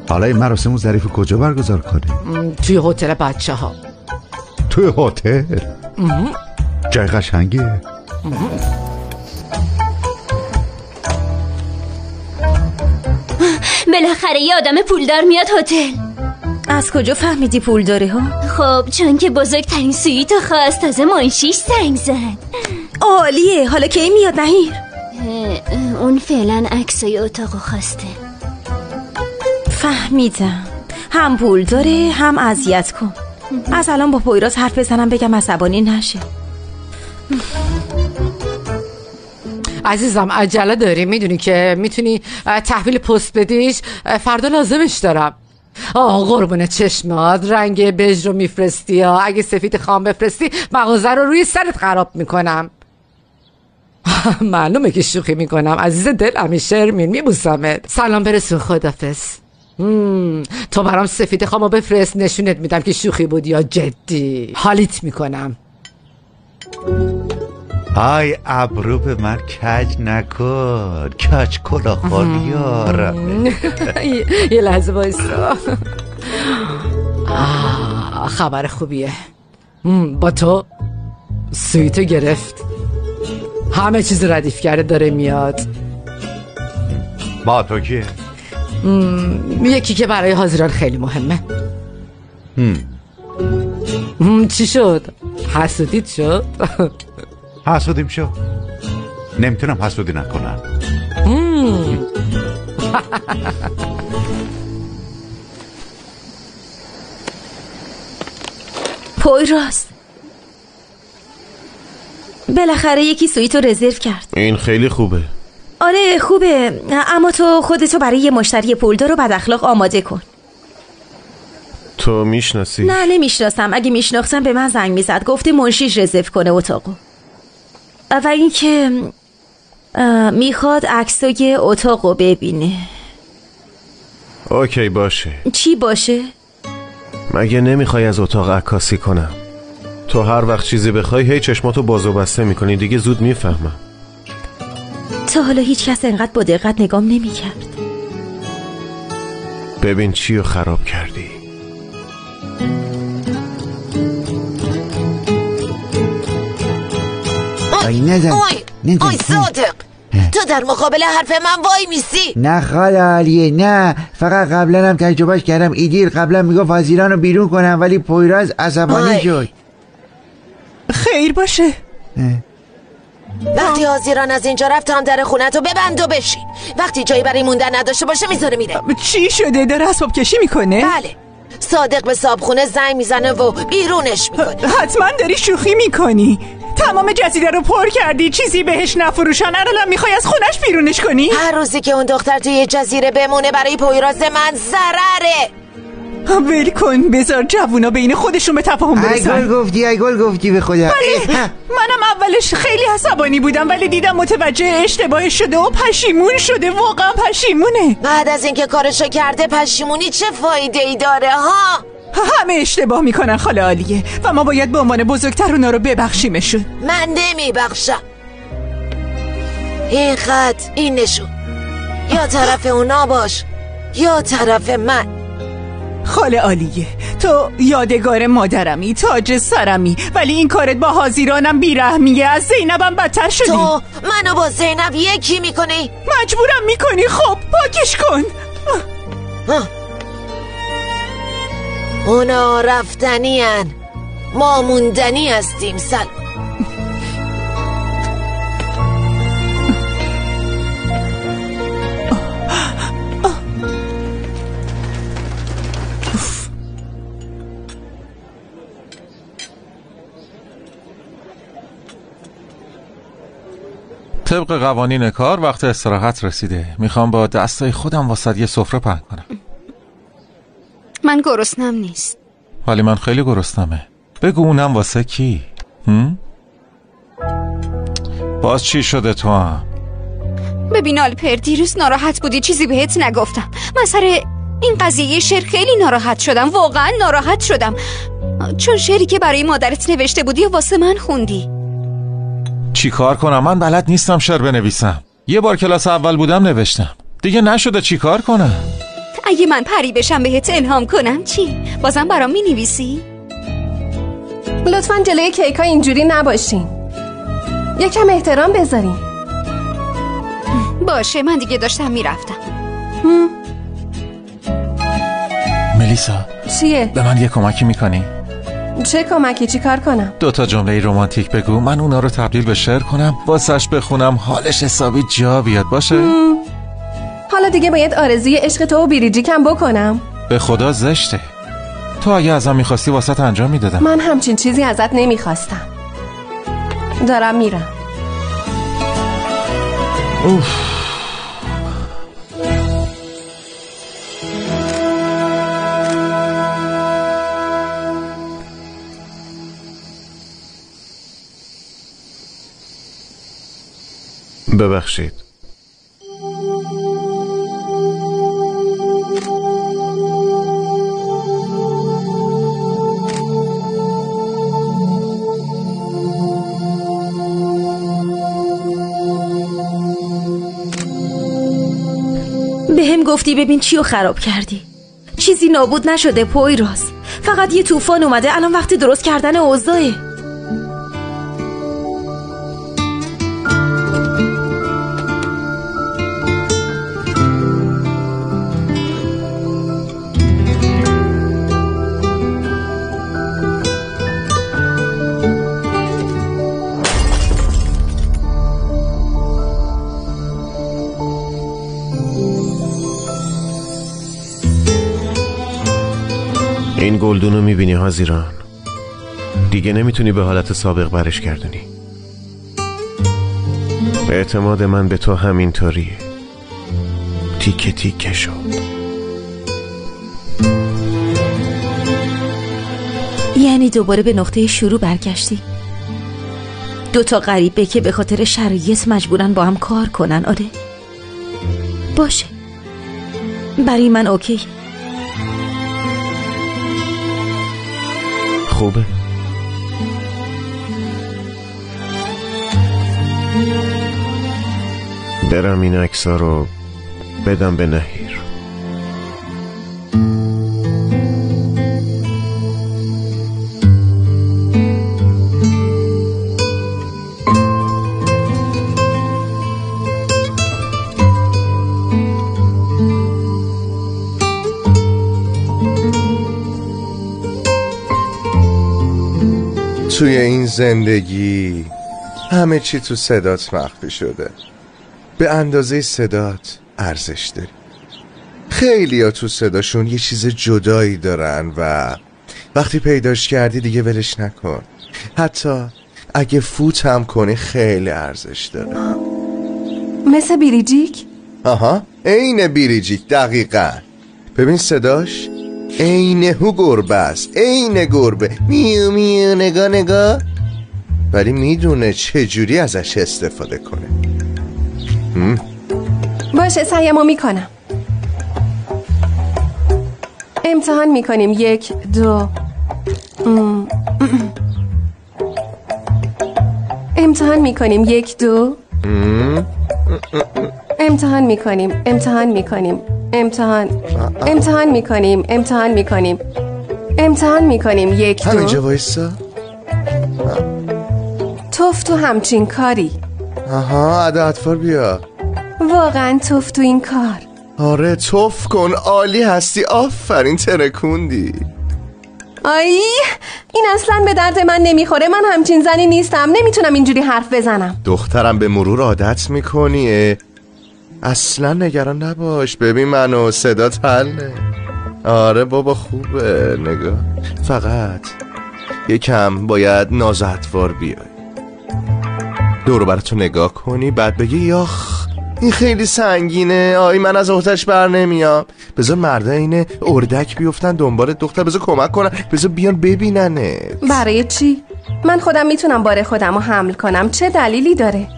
حالا این مراسمو ظریف کجا برگزار کنیم؟ توی هتل بچه ها. توی هتل؟ جای قشنگیه. بالاخره یه آدم پولدار میاد هتل. از کجا فهمیدی پول داره ها؟ خب چون که بزرگترین سویتو خواست، تازه منشیش زنگ زد. عالیه. حالا کی میاد نهیر؟ اون فعلا عکسای اتاقو خواسته. فهمیدم، هم پول داره هم اذیت کن. از الان با پویراز حرف بزنم بگم عصبانی نشه. عزیزم عجله داری، میدونی که میتونی تحویل پست بدیش، فردا لازمش دارم. قربون چشمات، رنگ بژ رو میفرستی ها، اگه سفید خام بفرستی مغازه رو روی سرت خراب میکنم. معلومه که شوخی میکنم عزیز دلم، شرمین میبوسمت. سلام برسون، خدافظ. تو برام سفید خامو بفرست، نشونت میدم که شوخی بود یا جدی. حالیت میکنم. ای ابرو به من کج نکن، کج کلاخال یارم. یه لحظه بایستا. خبر خوبیه، با تو سویتو گرفت، همه چیز ردیف کرده داره میاد. با تو کیه؟ یکی که برای حاضران خیلی مهمه. چی شد؟ حسودیت شد؟ حسودیم شد، نمیتونم حسودی نکنم. پویراز بالاخره یکی سویتو رزرو کرد. این خیلی خوبه. آره خوبه، اما تو خودتو برای یه مشتری پولدار و بد اخلاق آماده کن. تو میشناسی؟ نه نمیشناسم، اگه میشناختم به من زنگ میزد، گفته منشیش رزرو کنه اتاقو. و اینکه میخواد عکسای اتاقو ببینه. اوکی باشه. چی باشه؟ مگه نمیخوای از اتاق عکاسی کنم؟ تو هر وقت چیزی بخوای هی چشماتو باز و بسته میکنی، دیگه زود میفهمم. تا حالا هیچ کس انقدر با دقت نگام نمیکرد. ببین چی رو خراب کردی. آی صادق، تو در مقابل حرف من وای میسی؟ نه خاله علیه، نه، فقط قبلا هم تجربهش کردم. ایدیر قبلا میگفت وزیران رو بیرون کنم، ولی پویراز عصبانی شد. خیر باشه. وقتی حاضران از اینجا رفت هم در خونتو ببند و بشین. وقتی جایی برای موندن نداشته باشه میذاره میره. چی شده؟ داره اسباب کشی میکنه؟ بله، صادق به صابخونه زنگ میزنه و بیرونش میکنه. حتما داری شوخی میکنی. تمام جزیره رو پر کردی، چیزی بهش نفروشن، الان میخوای از خونش بیرونش کنی؟ هر روزی که اون دختر توی جزیره بمونه برای پویراز من ضرره. ول کن، بذار جوونا بین خودشون به تفاهم برسن. ای گل گفتی به خدا. منم اولش خیلی عصبانی بودم، ولی دیدم متوجه اشتباهش شده و پشیمون شده. واقعا پشیمونه. بعد از اینکه کارشو کرده پشیمونی چه فایده ای داره ها؟ همه اشتباه میکنن خاله عالیه و ما باید به عنوان بزرگتر اونا رو ببخشیمشون. من نمیبخشم. این خط، این نشون، یا طرف اونا باش یا طرف من. خاله عالیه، تو یادگار مادرمی، تاج سرمی، ولی این کارت با حاضرانم بیرحمیه. از زینبم بدتر شدی. تو منو با زینب یکی میکنی؟ مجبورم میکنی. خب پاکش کن. اونا رفتنی هن، ما موندنی هستیم. سلام. طبق قوانین کار وقت استراحت رسیده. میخوام با دستای خودم واسه یه سفره پهن کنم. من گرسنم نیست. ولی من خیلی گرسنمه. بگو اونم واسه کی؟ باز چی شده تو هم؟ ببین آلپر، دیروز ناراحت بودی، چیزی بهت نگفتم. من سر این قضیه شعر خیلی ناراحت شدم. واقعا ناراحت شدم، چون شعری که برای مادرت نوشته بودی و واسه من خوندی. چی کار کنم؟ من بلد نیستم شعر بنویسم. یه بار کلاس اول بودم نوشتم، دیگه نشده. چی کار کنم؟ اگه من پری بشم بهت الهام کنم چی؟ بازم برام می‌نویسی؟ لطفاً جلوی کیکا اینجوری نباشین. یکم احترام بذارین. باشه، من دیگه داشتم میرفتم. ملیسا چیه؟ به من یه کمکی میکنی؟ چه کمکی؟ چی کار کنم؟ 2 جمله رمانتیک بگو، من اونا رو تبدیل به شعر کنم، واسش بخونم، حالش حسابی جا بیاد. باشه؟ حالا دیگه باید آرزوی عشق تو و بیریجی کم بکنم. به خدا زشته. تو اگه ازم میخواستی واسط انجام میدادم. من همچین چیزی ازت نمیخواستم. دارم میرم. ببخشید. بهم گفتی ببین چیو خراب کردی. چیزی نابود نشده پویراز، فقط یه طوفان اومده. الان وقتی درست کردن اوضاعه. این گلدون رو میبینی حاضران؟ دیگه نمیتونی به حالت سابق برش گردونی. اعتماد من به تو همینطوریه، تیکه تیکه شد. یعنی دوباره به نقطه شروع برگشتی؟ 2 غریبه که به خاطر شرایط مجبورن با هم کار کنن. آره باشه، برای من اوکی. خوبه. برم این عکس‌ها رو بدم به نهیر. توی این زندگی همه چی تو صدات مخفی شده. به اندازه صدات ارزش داری. خیلی ها تو صداشون یه چیز جدایی دارن و وقتی پیداش کردی دیگه ولش نکن. حتی اگه فوت هم کنی خیلی ارزش داره. مثل بیریجیک؟ آها، عین بیریجیک دقیقاً. ببین صداش عین هو گربه است، عین گربه، میو میو نگاه نگاه، ولی میدونه چجوری ازش استفاده کنه. باشه سعیمو میکنم. امتحان میکنیم. 1 2 امتحان میکنیم. 1 2 امتحان میکنیم. امتحان میکنیم 1 2 همینجا وایسا. توف تو همچین کاری. آها ادا اطفال بیا. واقعا توف تو این کار. آره توف کن، عالی هستی، آفرین ترکوندی. آی این اصلا به درد من نمیخوره، من همچین زنی نیستم، نمیتونم اینجوری حرف بزنم. دخترم به مرور عادت میکنی، اصلا نگران نباش، ببین منو، صدات حله. آره بابا خوبه، نگاه فقط یکم باید نازطوار بیای، دورو براتو نگاه کنی بعد بگی یاخ این خیلی سنگینه، آی من از آتش بر نمیام. بذار مردا اینه اردک بیفتن دنبال دختر، بذار کمک کنن، بذار بیان ببیننه. برای چی؟ من خودم میتونم بار خودم رو حمل کنم، چه دلیلی داره؟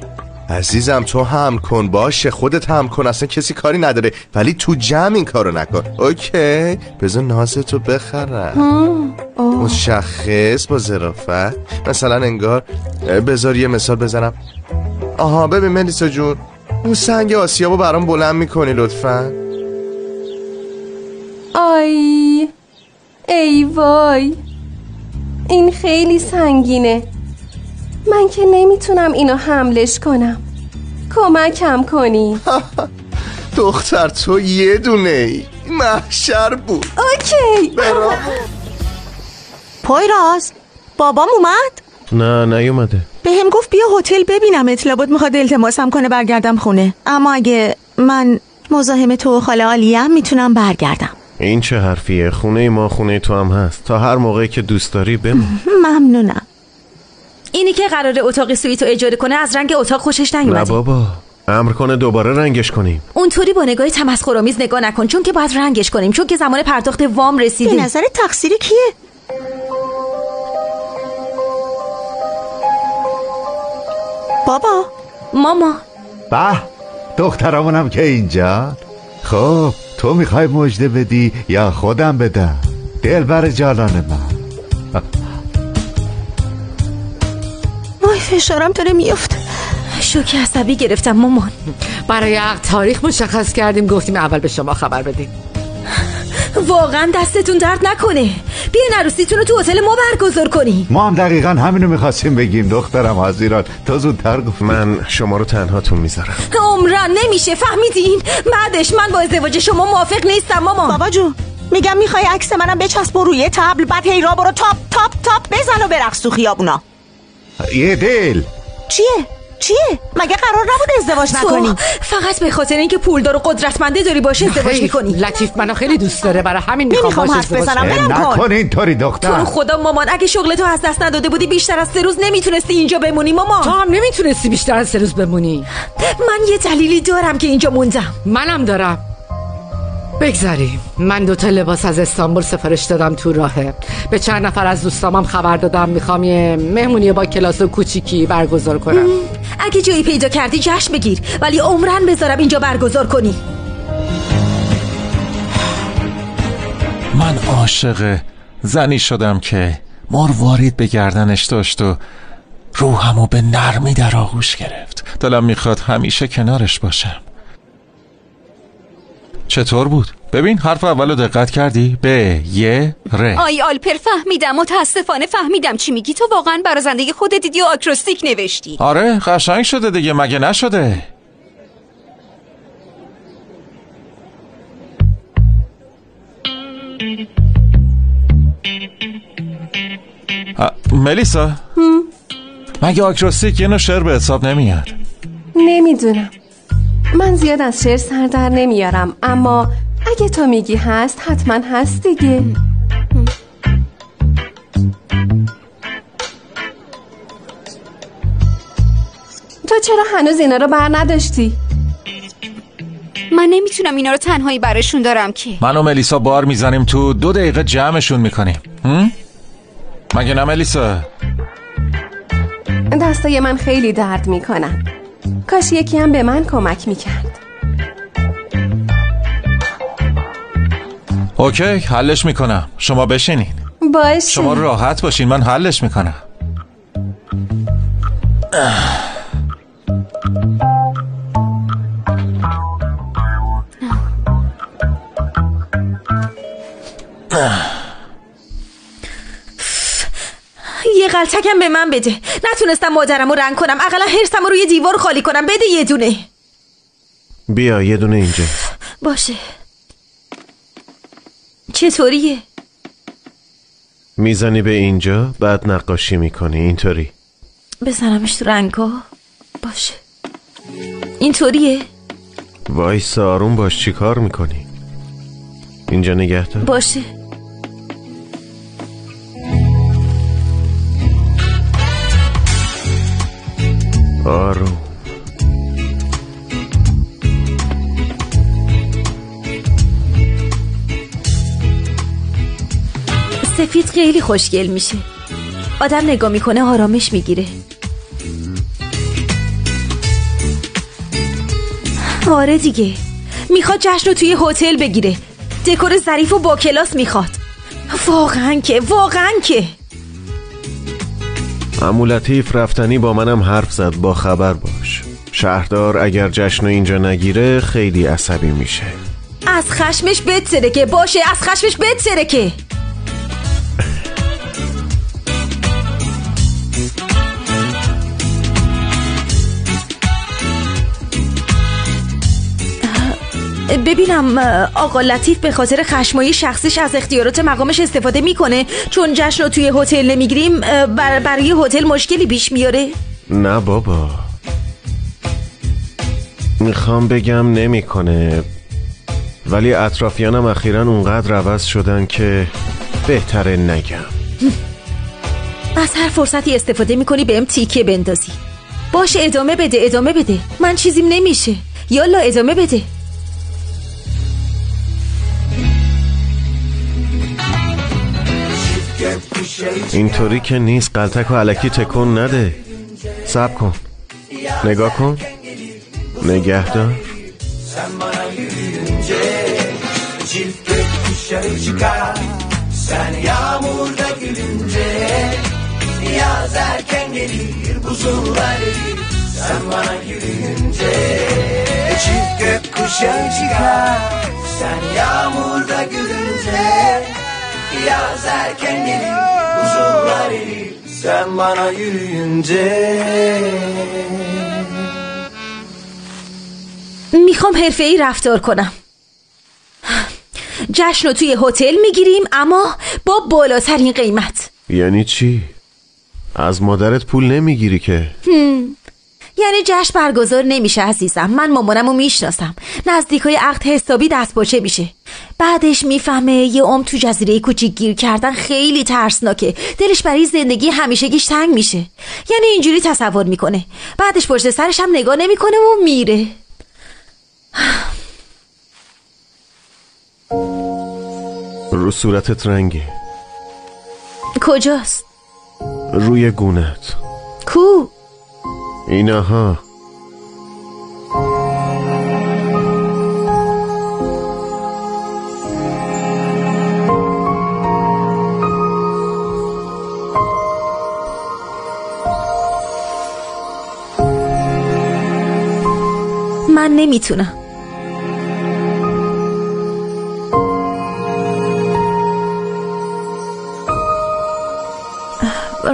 عزیزم تو حمل کن، باشه خودت حمل کن، اصلا کسی کاری نداره، ولی تو جمع این کارو نکن، اوکی؟ بذار نازتو بخرم مشخص با ظرافت، مثلا انگار، بذار یه مثال بزنم. آها ببین ملیسا جون، اون سنگ آسیابو برام بلند میکنی لطفا؟ آی ای وای این خیلی سنگینه، من که نمیتونم اینو حملش کنم، کمکم کنی. دختر تو یه دونه ای، محشر بود. اوکی پایراز بابام اومد؟ نه نیومده. بهم گفت بیا هتل ببینم، اطلاعات میخواد التماسم کنه برگردم خونه، اما اگه من مزاحم تو و خاله عالیم میتونم برگردم. این چه حرفیه؟ خونه ما خونه تو هم هست، تا هر موقعی که دوست داری بمون. ممنونم. اینی که قراره اتاق سویتو اجاره کنه از رنگ اتاق خوشش نیومده. نه بابا، امر کنه دوباره رنگش کنیم. اونطوری با نگاه تمسخرآمیز نگاه نکن، چون که باید رنگش کنیم، چون که زمان پرداخت وام رسیده. به نظر تقصیر کیه؟ بابا. ماما. به دخترمونم که اینجا. خب تو میخوای مژده بدی یا خودم بدم؟ دلبر جانان من. وای فشارم داره میفته. شوک عصبی گرفتم مامان. برای عقد تاریخ مشخص کردیم، گفتیم اول به شما خبر بدیم. واقعا دستتون درد نکنه، بیاین عروسیتون رو تو هتل ما برگزار کنی. ما هم دقیقا همینو میخواستیم بگیم دخترم حاضران، تو زودتر گفت. من شما رو تنهاتون میذارم. عمرن نمیشه، فهمیدین؟ بعدش من با ازدواج شما موافق نیستم مامان. بابا جون میگم میخوای عکس منم بچسب روی تبل، بعد هی را برو تاپ تاپ تاپ بزن و برقص تو خیابونا. یه دل چیه؟ مگه قرار نبود ازدواج نکنی؟ فقط به خاطر اینکه پولدار و قدرتمنده داری باشه ازدواج میکنی. لطیف منو خیلی دوست داره، برای همین میخوام باشه ازدواج کنم. نکن اینطوری دختر. تو خدا مامان اگه شغلتو از دست نداده بودی بیشتر از 3 روز نمیتونستی اینجا بمونی مامان. تو هم نمیتونستی بیشتر از 3 روز بمونی. من یه دلیلی دارم که اینجا موندم. منم دارم. بگذاریم، من 2 تا لباس از استانبول سفارش دادم تو راهه، به چند نفر از دوستامم خبر دادم میخوام یه مهمونی با کلاس و کوچیکی برگزار کنم. اگه جایی پیدا کردی جشن بگیر، ولی عمرن بذارم اینجا برگزار کنی. من عاشق زنی شدم که مروارید به گردنش داشت و روحمو به نرمی در آغوش گرفت. دلم میخواد همیشه کنارش باشم. چطور بود؟ ببین حرف اولو دقت کردی؟ به یه ر. آی آلپر فهمیدم، متاسفانه فهمیدم چی میگی. تو واقعا برازندگی خودت دیدی و آکروستیک نوشتی. آره قشنگ شده دیگه، مگه نشده؟ ملیسا مگه آکروستیک یه نوع شعر به حساب نمیاد؟ نمیدونم، من زیاد از شعر سر در نمیارم، اما اگه تو میگی هست حتما هست دیگه. تو چرا هنوز اینا رو بر نداشتی؟ من نمیتونم اینا رو تنهایی برشون دارم که. من و ملیسا بار میزنیم تو 2 دقیقه جمعشون میکنیم. مگه نه ملیسا؟ دستای من خیلی درد میکنن، کاش یکی هم به من کمک میکرد. اوکی حلش میکنم، شما بشینین. باشه شما راحت باشین، من حلش میکنم. یه قلتکم به من بده. نتونستم مادرم رو رنگ کنم، اقلا حرسم رو روی دیوار خالی کنم. بده یه دونه. بیا یه دونه اینجا. باشه. چطوریه؟ میزنی به اینجا بعد نقاشی میکنی اینطوری. بزنمش تو رنگا. باشه. اینطوریه؟ وایس آروم باش. چی کار میکنی؟ اینجا نگه دار. باشه. آروم. سفید خیلی خوشگل میشه. آدم نگاه میکنه آرامش میگیره. آره دیگه. میخواد جشن رو توی هتل بگیره. دکور ظریف و با کلاس میخواد. واقعا که عمو لطیف رفتنی با منم حرف زد. با خبر باش. شهردار اگر جشن اینجا نگیره خیلی عصبی میشه. از خشمش بترکه. باشه از خشمش بترکه. ببینم آقا لطیف به خاطر خشمای شخصیش از اختیارات مقامش استفاده میکنه چون جشن رو توی هتل نمیگیریم برای هتل مشکلی پیش میاره؟ نه بابا، میخوام بگم نمیکنه، ولی اطرافیانم اخیراً اونقدر عوض شدن که بهتره نگم. از هر فرصتی استفاده میکنی بهم تیکه بندازی. باشه ادامه بده. من چیزیم نمیشه. یالا ادامه بده. اینطوری که نیست. قلتک و علکی تکون نده. صبر kon. نگاه کن. نگه دار. Sen bana yürüyünce çift gök dışarı çıkar. Sen yağmurda gülünce yaz erken gelir, buzullar erir. Sen bana yürüyünce çift gök kuşağı çıkar. Sen yağmurda gülünce yaz erken gelir, buzullar erir. Sen bana yürüyünce. میخوام حرفه‌ای رفتار کنم. جشن رو توی هتل میگیریم اما با بالاترین قیمت. یعنی چی؟ از مادرت پول نمیگیری که؟ یعنی جشن برگزار نمیشه عزیزم. من مامانمو میشناسم. نزدیکای عقد حسابی دستپاچه میشه. بعدش میفهمه یه عمر تو جزیره کوچیک گیر کردن خیلی ترسناکه. دلش برای زندگی همیشگیش تنگ میشه. یعنی اینجوری تصور میکنه. بعدش پشت سرش هم نگاه نمیکنه و میره. رو صورتت رنگه. کجاست؟ روی گونت. کو؟ اینها. من نمیتونم.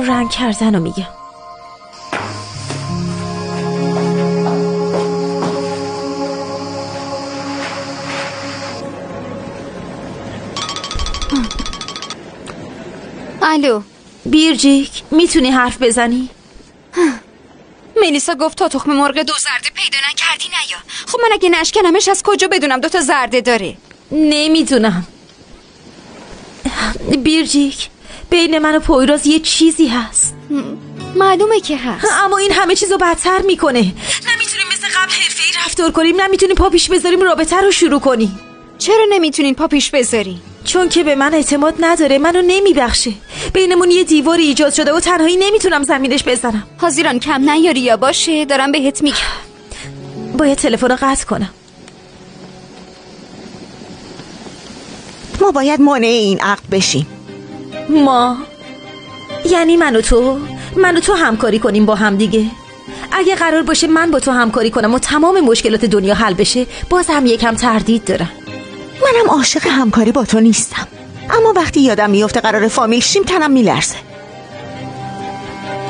رنگ کردن رو میگم. الو بیرجیک، میتونی حرف بزنی؟ ملیسا گفت تا تخم مرغ 2 زرده پیدا نکردی نیا. خب من اگه نشکنمش از کجا بدونم 2 زرده داره؟ نمیدونم. بیرجیک، بین من و پویراز یه چیزی هست. معلومه که هست، اما این همه چیزو بدتر میکنه. نمیتونیم مثل قبل حرفه‌ای رفتار کنیم. نمیتونیم پا پیش بذاریم رابطه رو شروع کنیم. چرا نمیتونین پا پیش بذاری؟ چون که به من اعتماد نداره. منو نمیبخشه. بینمون یه دیواری ایجاد شده و تنهایی نمیتونم زمینش بزنم. حاضران کم نیاری یا باشه دارم بهت میگم. باید تلفن رو قطع کنم. ما باید مانع این عقد بشیم. ما؟ یعنی من و تو همکاری کنیم با هم دیگه. اگه قرار باشه من با تو همکاری کنم و تمام مشکلات دنیا حل بشه، باز هم یکم تردید دارم. منم عاشق همکاری با تو نیستم، اما وقتی یادم میفته قرار فامیل شیم تنم میلرزه.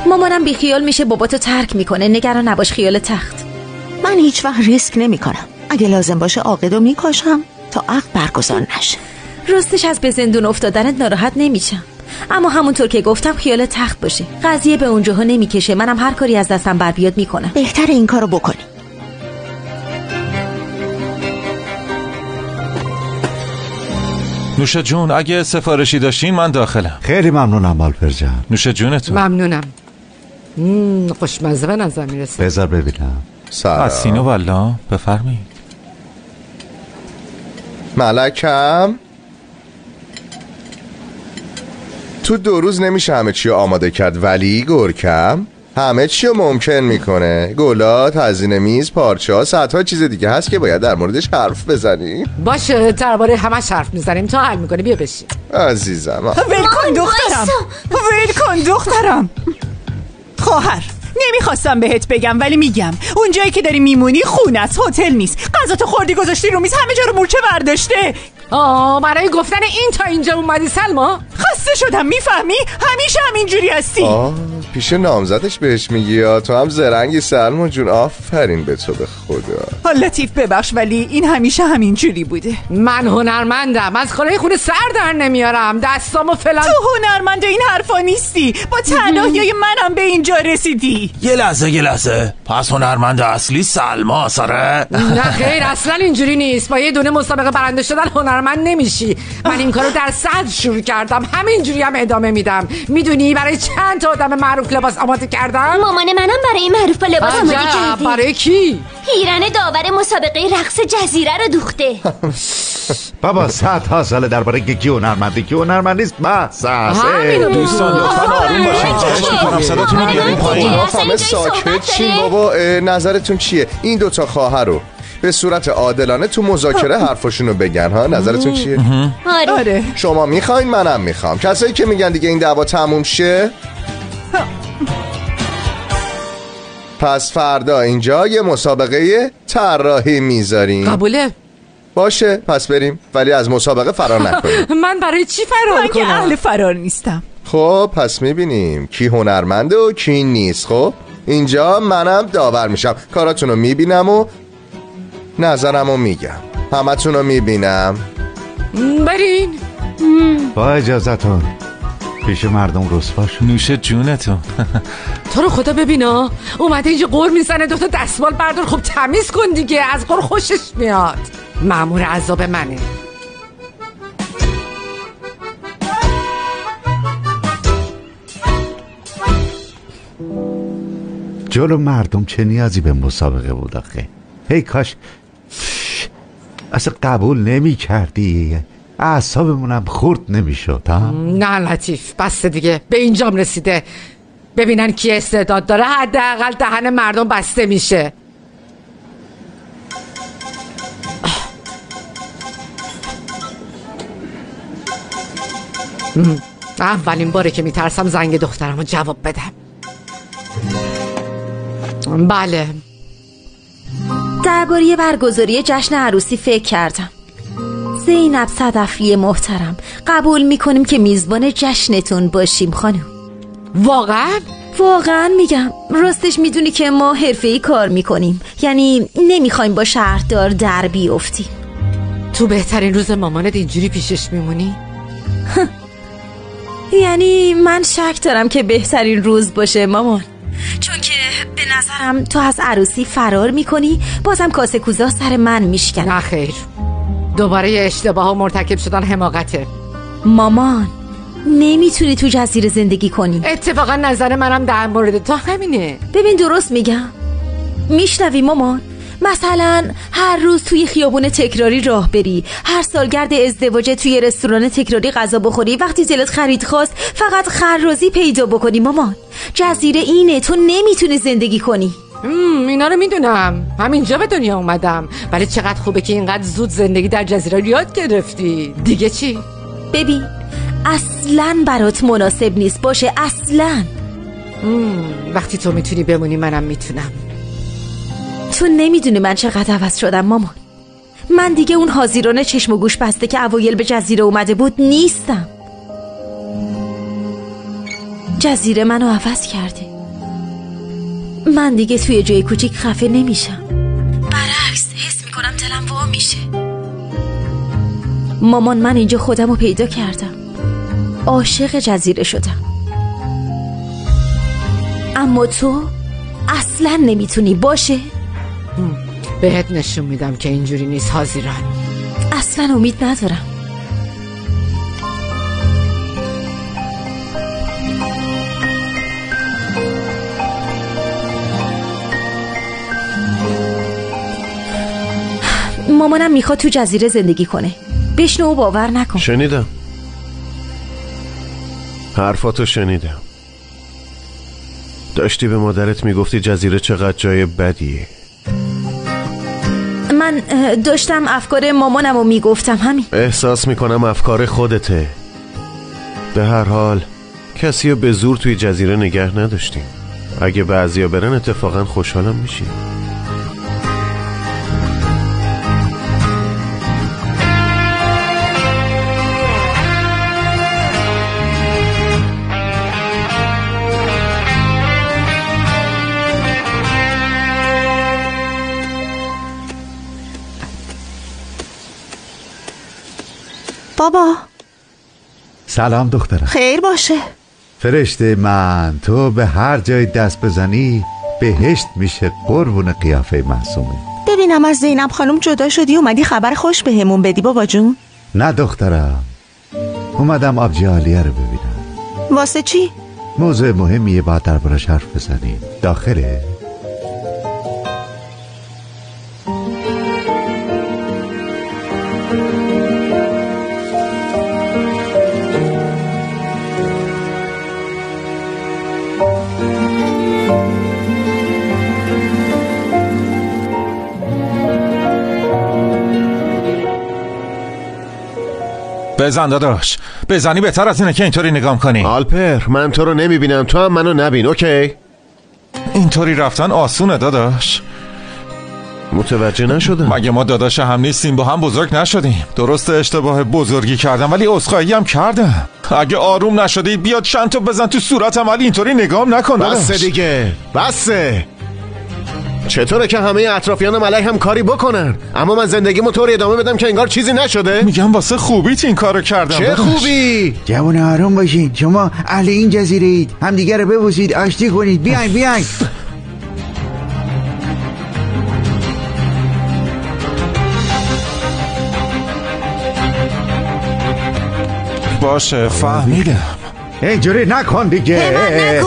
مامانم بیخیال میشه باباتو ترک میکنه. نگران نباش، خیال تخت. من هیچ وقت ریسک نمی کنم. اگه لازم باشه عاقدو میکشم تا عقد برگزار نشه. راستش از به زندون افتادنت ناراحت نمیشم، اما همونطور که گفتم خیال تخت باشه. قضیه به اونجاها نمیکشه. منم هر کاری از دستم بر بیاد میکنم. بهتره این کارو بکنی. نوش جون، اگه سفارشی داشتین من داخلم. خیلی ممنونم مالپر جان. نوش جونتون. ممنونم. خوشمزه به نظر میرسه. بذار ببینم. از سینو والا بفرمایید. ملکم، تو 2 روز نمیشه همه چی آماده کرد، ولی گرکم همه چی رو ممکن میکنه. گلات، هزینه میز، پارچه ها، صدها چیز دیگه هست که باید در موردش حرف بزنی. باشه، درباره همش حرف میزنیم تا حل میکنه. بیا بشین عزیزم. ول کن دخترم، ول کن دخترم. خواهر، نمیخواستم بهت بگم ولی میگم، اونجایی که داری میمونی خونه است، هتل نیست. غذاتو خوردی گذاشتی رو میز، همه جا رو مورچه برداشته. برای گفتن این تا اینجا اومدی سلما؟ خسته شدم، میفهمی؟ همیشه همینجوری هستی. پیش نامزدش بهش میگی یا تو هم زرنگی سلما جون. آفرین به تو، به خدا. لطیف ببخش ولی این همیشه همینجوری بوده. من هنرمندم، از کارهای خونه سر در نمیارم، دستامو فلان. تو هنرمند این حرفا نیستی، با تنهایی منم به اینجا رسیدی. یه لحظه، پس هنرمند اصلی سلما ساره؟ نه خیر، اصلا اینجوری نیست. با یه دونه مسابقه برنده شدن هنرمند نمیشی. من این کارو در صدر شروع کردم، همینجوری هم ادامه میدم. میدونی برای چند تا آدم معروف لباس آماده کردم؟ مامان منم برای معروف لباس آماده کرده. برای کی؟ پیرن داور مسابقه رقص جزیره رو دوخته. بابا صدها ساله درباره کی هنرمندی کی هنرمند نیست بحث هست. دوستان لطفاً آروم باشین. خواهش می‌کنم صداتون رو بیارین پایین. همه ساکت چین بابا. نظرتون چیه؟ این 2 تا خواهر رو به صورت عادلانه تو مذاکره حرفاشونو بگن ها. نظرتون چیه؟ آره. شما میخواین، منم میخوام. کسایی که میگن دیگه این دعوا تموم شه، پس فردا اینجا یه مسابقه طراحی میذاریم. قبوله؟ باشه، پس بریم، ولی از مسابقه فرار نکنیم. من برای چی فرار کنم؟ من که اهل فرار نیستم. خب پس میبینیم کی هنرمنده و کی نیست. خب اینجا منم داور میشم، کاراتونو میبینم و نظرمو میگم. همتونو میبینم. برین. با اجازتون پیش مردم رسوا شد. نوش جونتون. تو رو خدا ببینا، اومده اینجا قور میزنه. 2 تا دستمال بردار، خب تمیز کن دیگه. از قور خوشش میاد. مأمور عذاب منه. جلو مردم چه نیازی به مسابقه بود آخه؟ هی کاش اصلا قبول نمی کردی، اعصابمونم خورد نمی شد. نه لطیف، بسته دیگه. به اینجام رسیده. ببینن کی استعداد داره، حداقل دهن مردم بسته میشه. اولین باره که میترسم زنگ دخترمو جواب بدم. بله. درباره برگزاری جشن عروسی فکر کردم. زینب صدفی محترم، قبول میکنیم که میزبان جشنتون باشیم خانم. واقعا میگم. راستش میدونی که ما حرفه‌ای کار میکنیم، یعنی نمیخوایم با شهردار در بیفتیم. تو بهترین روز مامانت اینجوری پیشش میمونی؟ یعنی من شک دارم که بهترین روز باشه مامان، چون که به نظرم تو از عروسی فرار میکنی، بازم کاسه کوزا سر من میشکنه. نه خیر، دوباره یه اشتباه و مرتکب شدن حماقته. مامان نمیتونی تو جزیره زندگی کنی. اتفاقا نظر منم در مورد تو همینه. ببین درست میگم. میشنوی مامان؟ مثلا هر روز توی خیابون تکراری راه بری، هر سالگرد ازدواج توی رستوران تکراری غذا بخوری، وقتی دلت خرید خواست فقط خرازی پیدا بکنی. مامان جزیره اینه، تو نمیتونی زندگی کنی. اینا رو میدونم، همینجا به دنیا اومدم، ولی چقدر خوبه که اینقدر زود زندگی در جزیره یاد گرفتی. دیگه چی؟ ببین اصلاً برات مناسب نیست باشه، اصلاً. وقتی تو میتونی بمونی منم میتونم. تو نمیدونی من چقدر عوض شدم مامان. من دیگه اون حاضران چشم و گوش بسته که اوایل به جزیره اومده بود نیستم. جزیره منو عوض کرده. من دیگه توی جای کوچیک خفه نمیشم. برعکس حس میکنم دلم وا میشه. مامان، من اینجا خودم رو پیدا کردم. عاشق جزیره شدم. اما تو اصلا نمیتونی. باشه؟ بهت نشون میدم که اینجوری نیست حزیران. اصلا امید ندارم. مامانم میخواد تو جزیره زندگی کنه. بشنو و باور نکن. شنیدم، حرفاتو شنیدم. داشتی به مادرت میگفتی جزیره چقدر جای بدیه. من داشتم افکار مامانم رو میگفتم. همین. احساس میکنم افکار خودته. به هر حال کسی رو به زور توی جزیره نگه نداشتیم. اگه بعضیا برن اتفاقا خوشحالم میشیم. بابا سلام دخترم. خیر باشه. فرشته من، تو به هر جای دست بزنی بهشت میشه. قربون قیافه معصومه. ببینم از زینب خانم جدا شدی اومدی خبر خوش بهمون بدی بابا جون؟ نه دخترم، اومدم آبجی عالیه رو ببینم. واسه چی؟ موضوع مهمیه، باید دربارش حرف بزنیم. داخله؟ بزن داداش، بزنی بهتر از اینه که اینطوری نگام کنی. آلپر، من تو رو نمیبینم، تو هم منو نبین. اوکی؟ اینطوری رفتن آسونه داداش. متوجه نشدم. مگه ما داداش هم نیستیم؟ با هم بزرگ نشدیم؟ درسته اشتباه بزرگی کردم ولی عذرخواهی هم کردم. اگه آروم نشدی بیاد چند تا بزن تو صورتم ولی اینطوری نگام نکن داداش. بسه دیگه، بسه. چطوره که همه اطرافیانم علیه هم کاری بکنن اما من زندگیمو طوری ادامه بدم که انگار چیزی نشده؟ میگم واسه خوبیت این کارو کردم. چه خوبی؟ جوان آروم باشین، شما اهل این جزیره اید، همدیگه رو ببوسید، آشتی کنید. بیاین باشه فهمیدم. اینجوری نکن دیگه.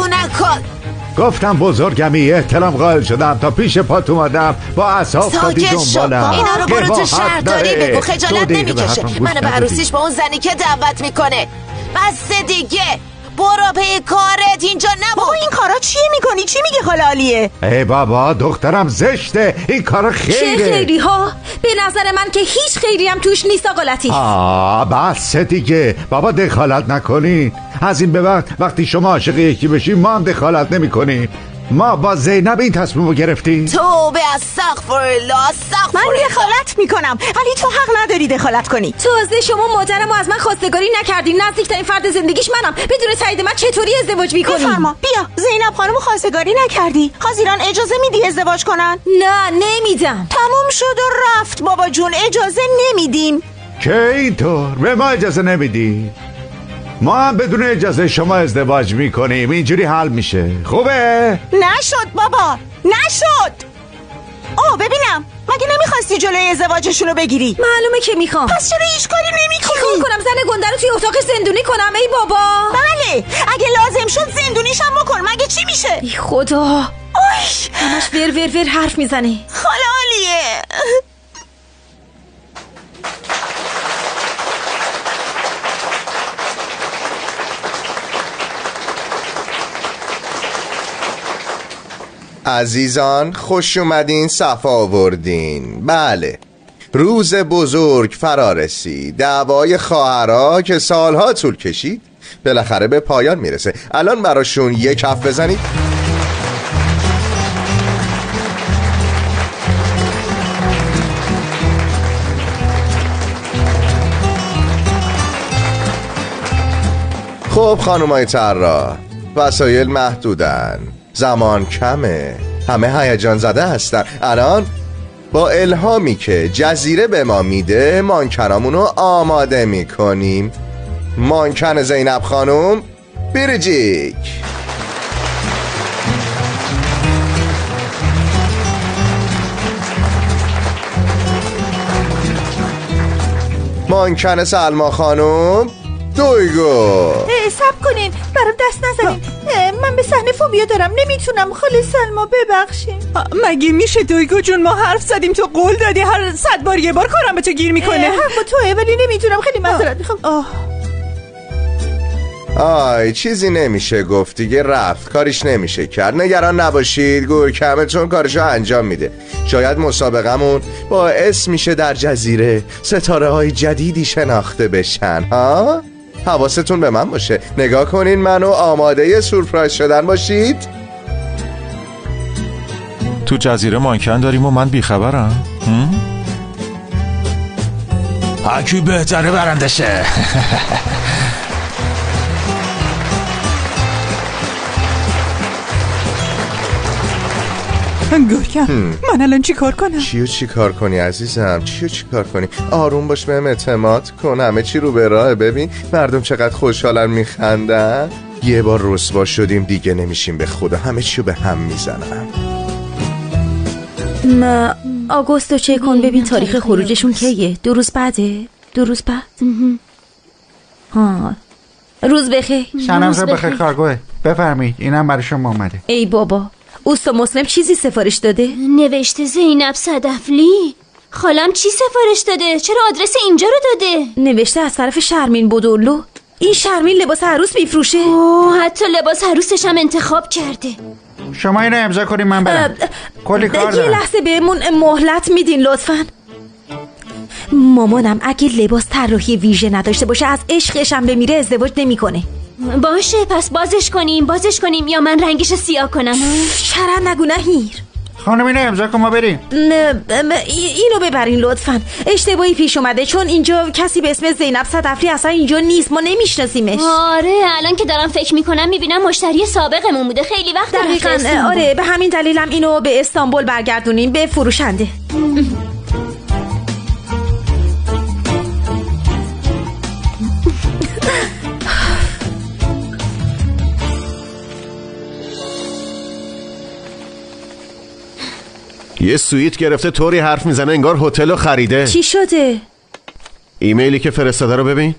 نکن. گفتم بزرگمی، احترام قائل شدم، تا پیش پات اومدم با اعصاب دادی دنبالم. اینا رو برو تو شهرداری بگو، خجالت نمیکشه. منو به عروسیش با اون زنی که دعوت میکنه. بس دیگه، برو به کارت، اینجا نبود. بابا این کارا چیه میکنی؟ چی میگه خاله عالیه؟ ای بابا دخترم زشته، این کارا خیره. چه خیری ها؟ به نظر من که هیچ خیری هم توش نیست آقا لطیف. بس دیگه بابا، دخالت نکنین. از این به بعد وقتی شما عاشق یکی بشین ما هم دخالت نمی کنیم. ما با زینب این تصمیم رو گرفتیم. توبه، استغفرالله. من دخالت میکنم ولی تو حق نداری دخالت کنی. تازه شما مادرم رو از من خواستگاری نکردین، نزدیکترین فرد زندگیش منم. بدون تایید من چطوری ازدواج میکنی؟ بفرما بیا. زینب خانم خواستگاری نکردی، حاضران اجازه میدی ازدواج کنن؟ نه نمیدم. تموم شد و رفت بابا جون، اجازه نمیدیم. که اینطور به ما اجازه نمیدی؟ ما هم بدون اجازه شما ازدواج میکنیم، اینجوری حل میشه. خوبه؟ نشد بابا، نشد. ببینم، مگه نمیخواستی جلوی ازدواجشون رو بگیری؟ معلومه که میخوام. پس چرا هیچ کاری نمیکنی؟ چیکار کنم؟ زن گنده رو توی اتاق زندونی کنم ای بابا؟ بله، اگه لازم شد زندونیش هم بکن، مگه چی میشه؟ ای خدا، همش ور حرف میزنه. خاله عالیه. عزیزان خوش اومدین، صفا آوردین. بله، روز بزرگ فرا رسید. دعوای خواهرها که سالها طول کشید بالاخره به پایان میرسه. الان براشون یک کف بزنید. خب خانومای طراح، وسایل محدودن، زمان کمه، همه هیجان زده هستن. الان با الهامی که جزیره به ما میده مانکنامونو آماده میکنیم. مانکن زینب خانم بیرجیک. مانکن سلما خانم دویگو. صبر کنین برام دست نزنین. من به صحنه فوبیا دارم نمیتونم. خاله سلما ببخشین. مگه میشه دویگو جون؟ ما حرف زدیم تو قول دادی هر 100 بار یه بار کارم به تو گیر میکنه. حق با توه ولی نمیتونم. خیلی معذرت میخوام. آی چیزی نمیشه گفت دیگه، رفت کاریش نمیشه کرد. نگران نباشید گورکمتون کارشو انجام میده. شاید مسابقمون باعث میشه در جزیره ستاره های جدیدی شناخته بشن. ها؟ حواستون به من باشه. نگاه کنین منو آماده سورپرایز شدن باشید. تو جزیره مانکن داریم و من بیخبرم. هرکی بهتره برنده شه. گورکم من الان چی کار کنم؟ چی کار کنی عزیزم؟ چی کار کنی؟ آروم باش، بهم اعتماد کن. همه چی رو به راه. ببین مردم چقدر خوشحالن میخندن. یه بار رسوا شدیم دیگه نمیشیم به خدا. همه چی رو به هم میزنن. آگوستو چک کن ببین تاریخ خروجشون کیه. 2 روز بعده؟ 2 روز بعد؟ ها روز بخیر. سلام بخیر کارگوه. بفرمایید اینم برای شما اومده. ای بابا اوستا مسلم چیزی سفارش داده؟ نوشته زینب صدفلی. خالم چی سفارش داده؟ چرا آدرس اینجا رو داده؟ نوشته از طرف شرمین بودولو. این شرمین لباس عروس میفروشه؟ حتی لباس عروسش هم انتخاب کرده. شما اینو امضا کنین من برم. کلی کار دارم. یه لحظه بهمون مهلت میدین لطفاً. مامانم اگه لباس طراحی ویژه نداشته باشه از عشقش هم بمیره ازدواج نمیکنه. باشه پس بازش کنیم یا من رنگش سیاه کنم. شرم نگو نهیر. خانم اینو امضا کن ما بریم. اینو ببرین لطفاً. اشتباهی پیش اومده چون اینجا کسی به اسم زینب صدفلی اصلا اینجا نیست. ما نمیشناسیمش. آره الان که دارم فکر میکنم میبینم مشتری سابقمون بوده. خیلی وقت دقیقاً. آره به همین دلیلم اینو به استانبول برگردونیم به فروشنده. یه سویت گرفته طوری حرف میزنه انگار هتل خریده. چی شده؟ ایمیلی که فرستاده رو ببین.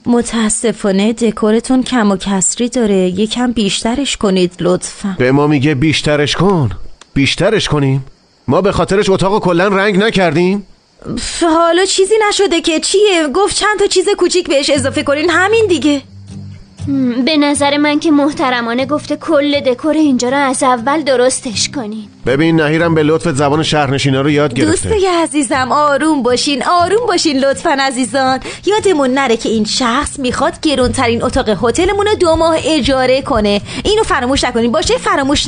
متاسفانه دکورتون کم و کسری داره. یکم بیشترش کنید لطفا. به ما میگه بیشترش کن. بیشترش کنیم؟ ما به خاطرش اتاقو کلا رنگ نکردیم؟ حالا چیزی نشده که چیه؟ گفت چند تا چیز کوچیک بهش اضافه کنین همین دیگه. به نظر من که محترمانه گفته کل دکور اینجا رو از اول درستش کنین. ببین نهیرم به لطفت زبان شهرنشینا رو یاد گرفته. دوستای عزیزم آروم باشین لطفاً عزیزان. یادمون نره که این شخص میخواد گرونترین اتاق هتلمون رو 2 ماه اجاره کنه. اینو فراموش نکنین. باشه فراموش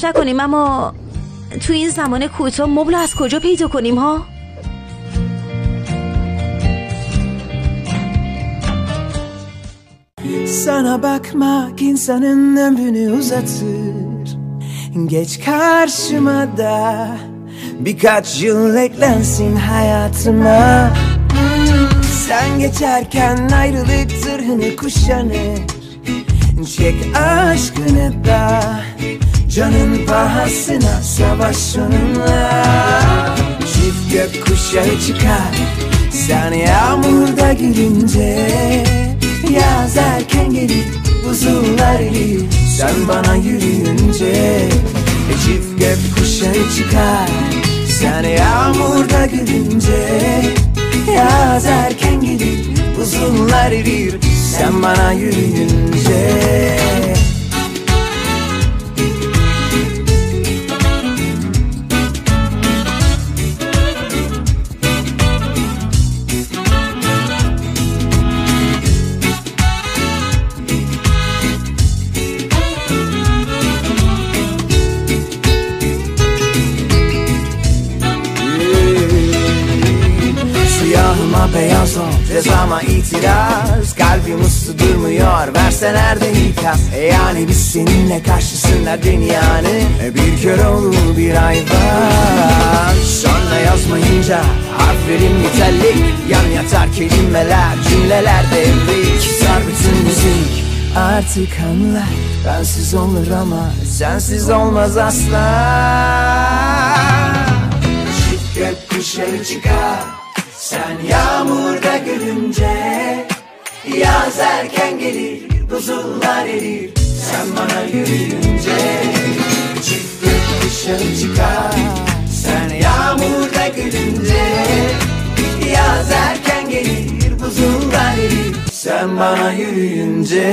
نکنیم. اما تو این زمان کوتاه مبل از کجا پیدا کنیم ها؟ Sana bakmak insanın ömrünü uzatır. Geç karşıma da birkaç yıl eklensin hayatıma. Sen geçerken ayrılık zırhını kuşanır. Çek aşkını da canın pahasına savaş onunla. Çift gökkuşağı çıkar sen yağmurda gülünce. Yaz erken gelir, buzullar erir sen bana yürüyünce. Çift gökkuşağı çıkar sen yağmurda gülünce. Yaz erken gelir, buzullar erir sen bana yürüyünce. Beyaz ol cezama itiraz. Kalbim uslu durmuyor, verse nerede ikaz. Yani biz seninle karşısında dünyanın bir kör olur bir ay var. Sonra yazmayınca harflerin mütellik, yan yatar kelimeler, cümleler devrik. Sar bütün müzik artık anla, bensiz olur ama sensiz olmaz asla. Çık gökkuşağı çıkar, sen yağmurda gülünce. Yaz erken gelir, buzullar erir, sen bana yürüyünce. Çık gökkuşağı çıkar, sen yağmurda gülünce. Yaz erken gelir, buzullar erir, sen bana yürüyünce.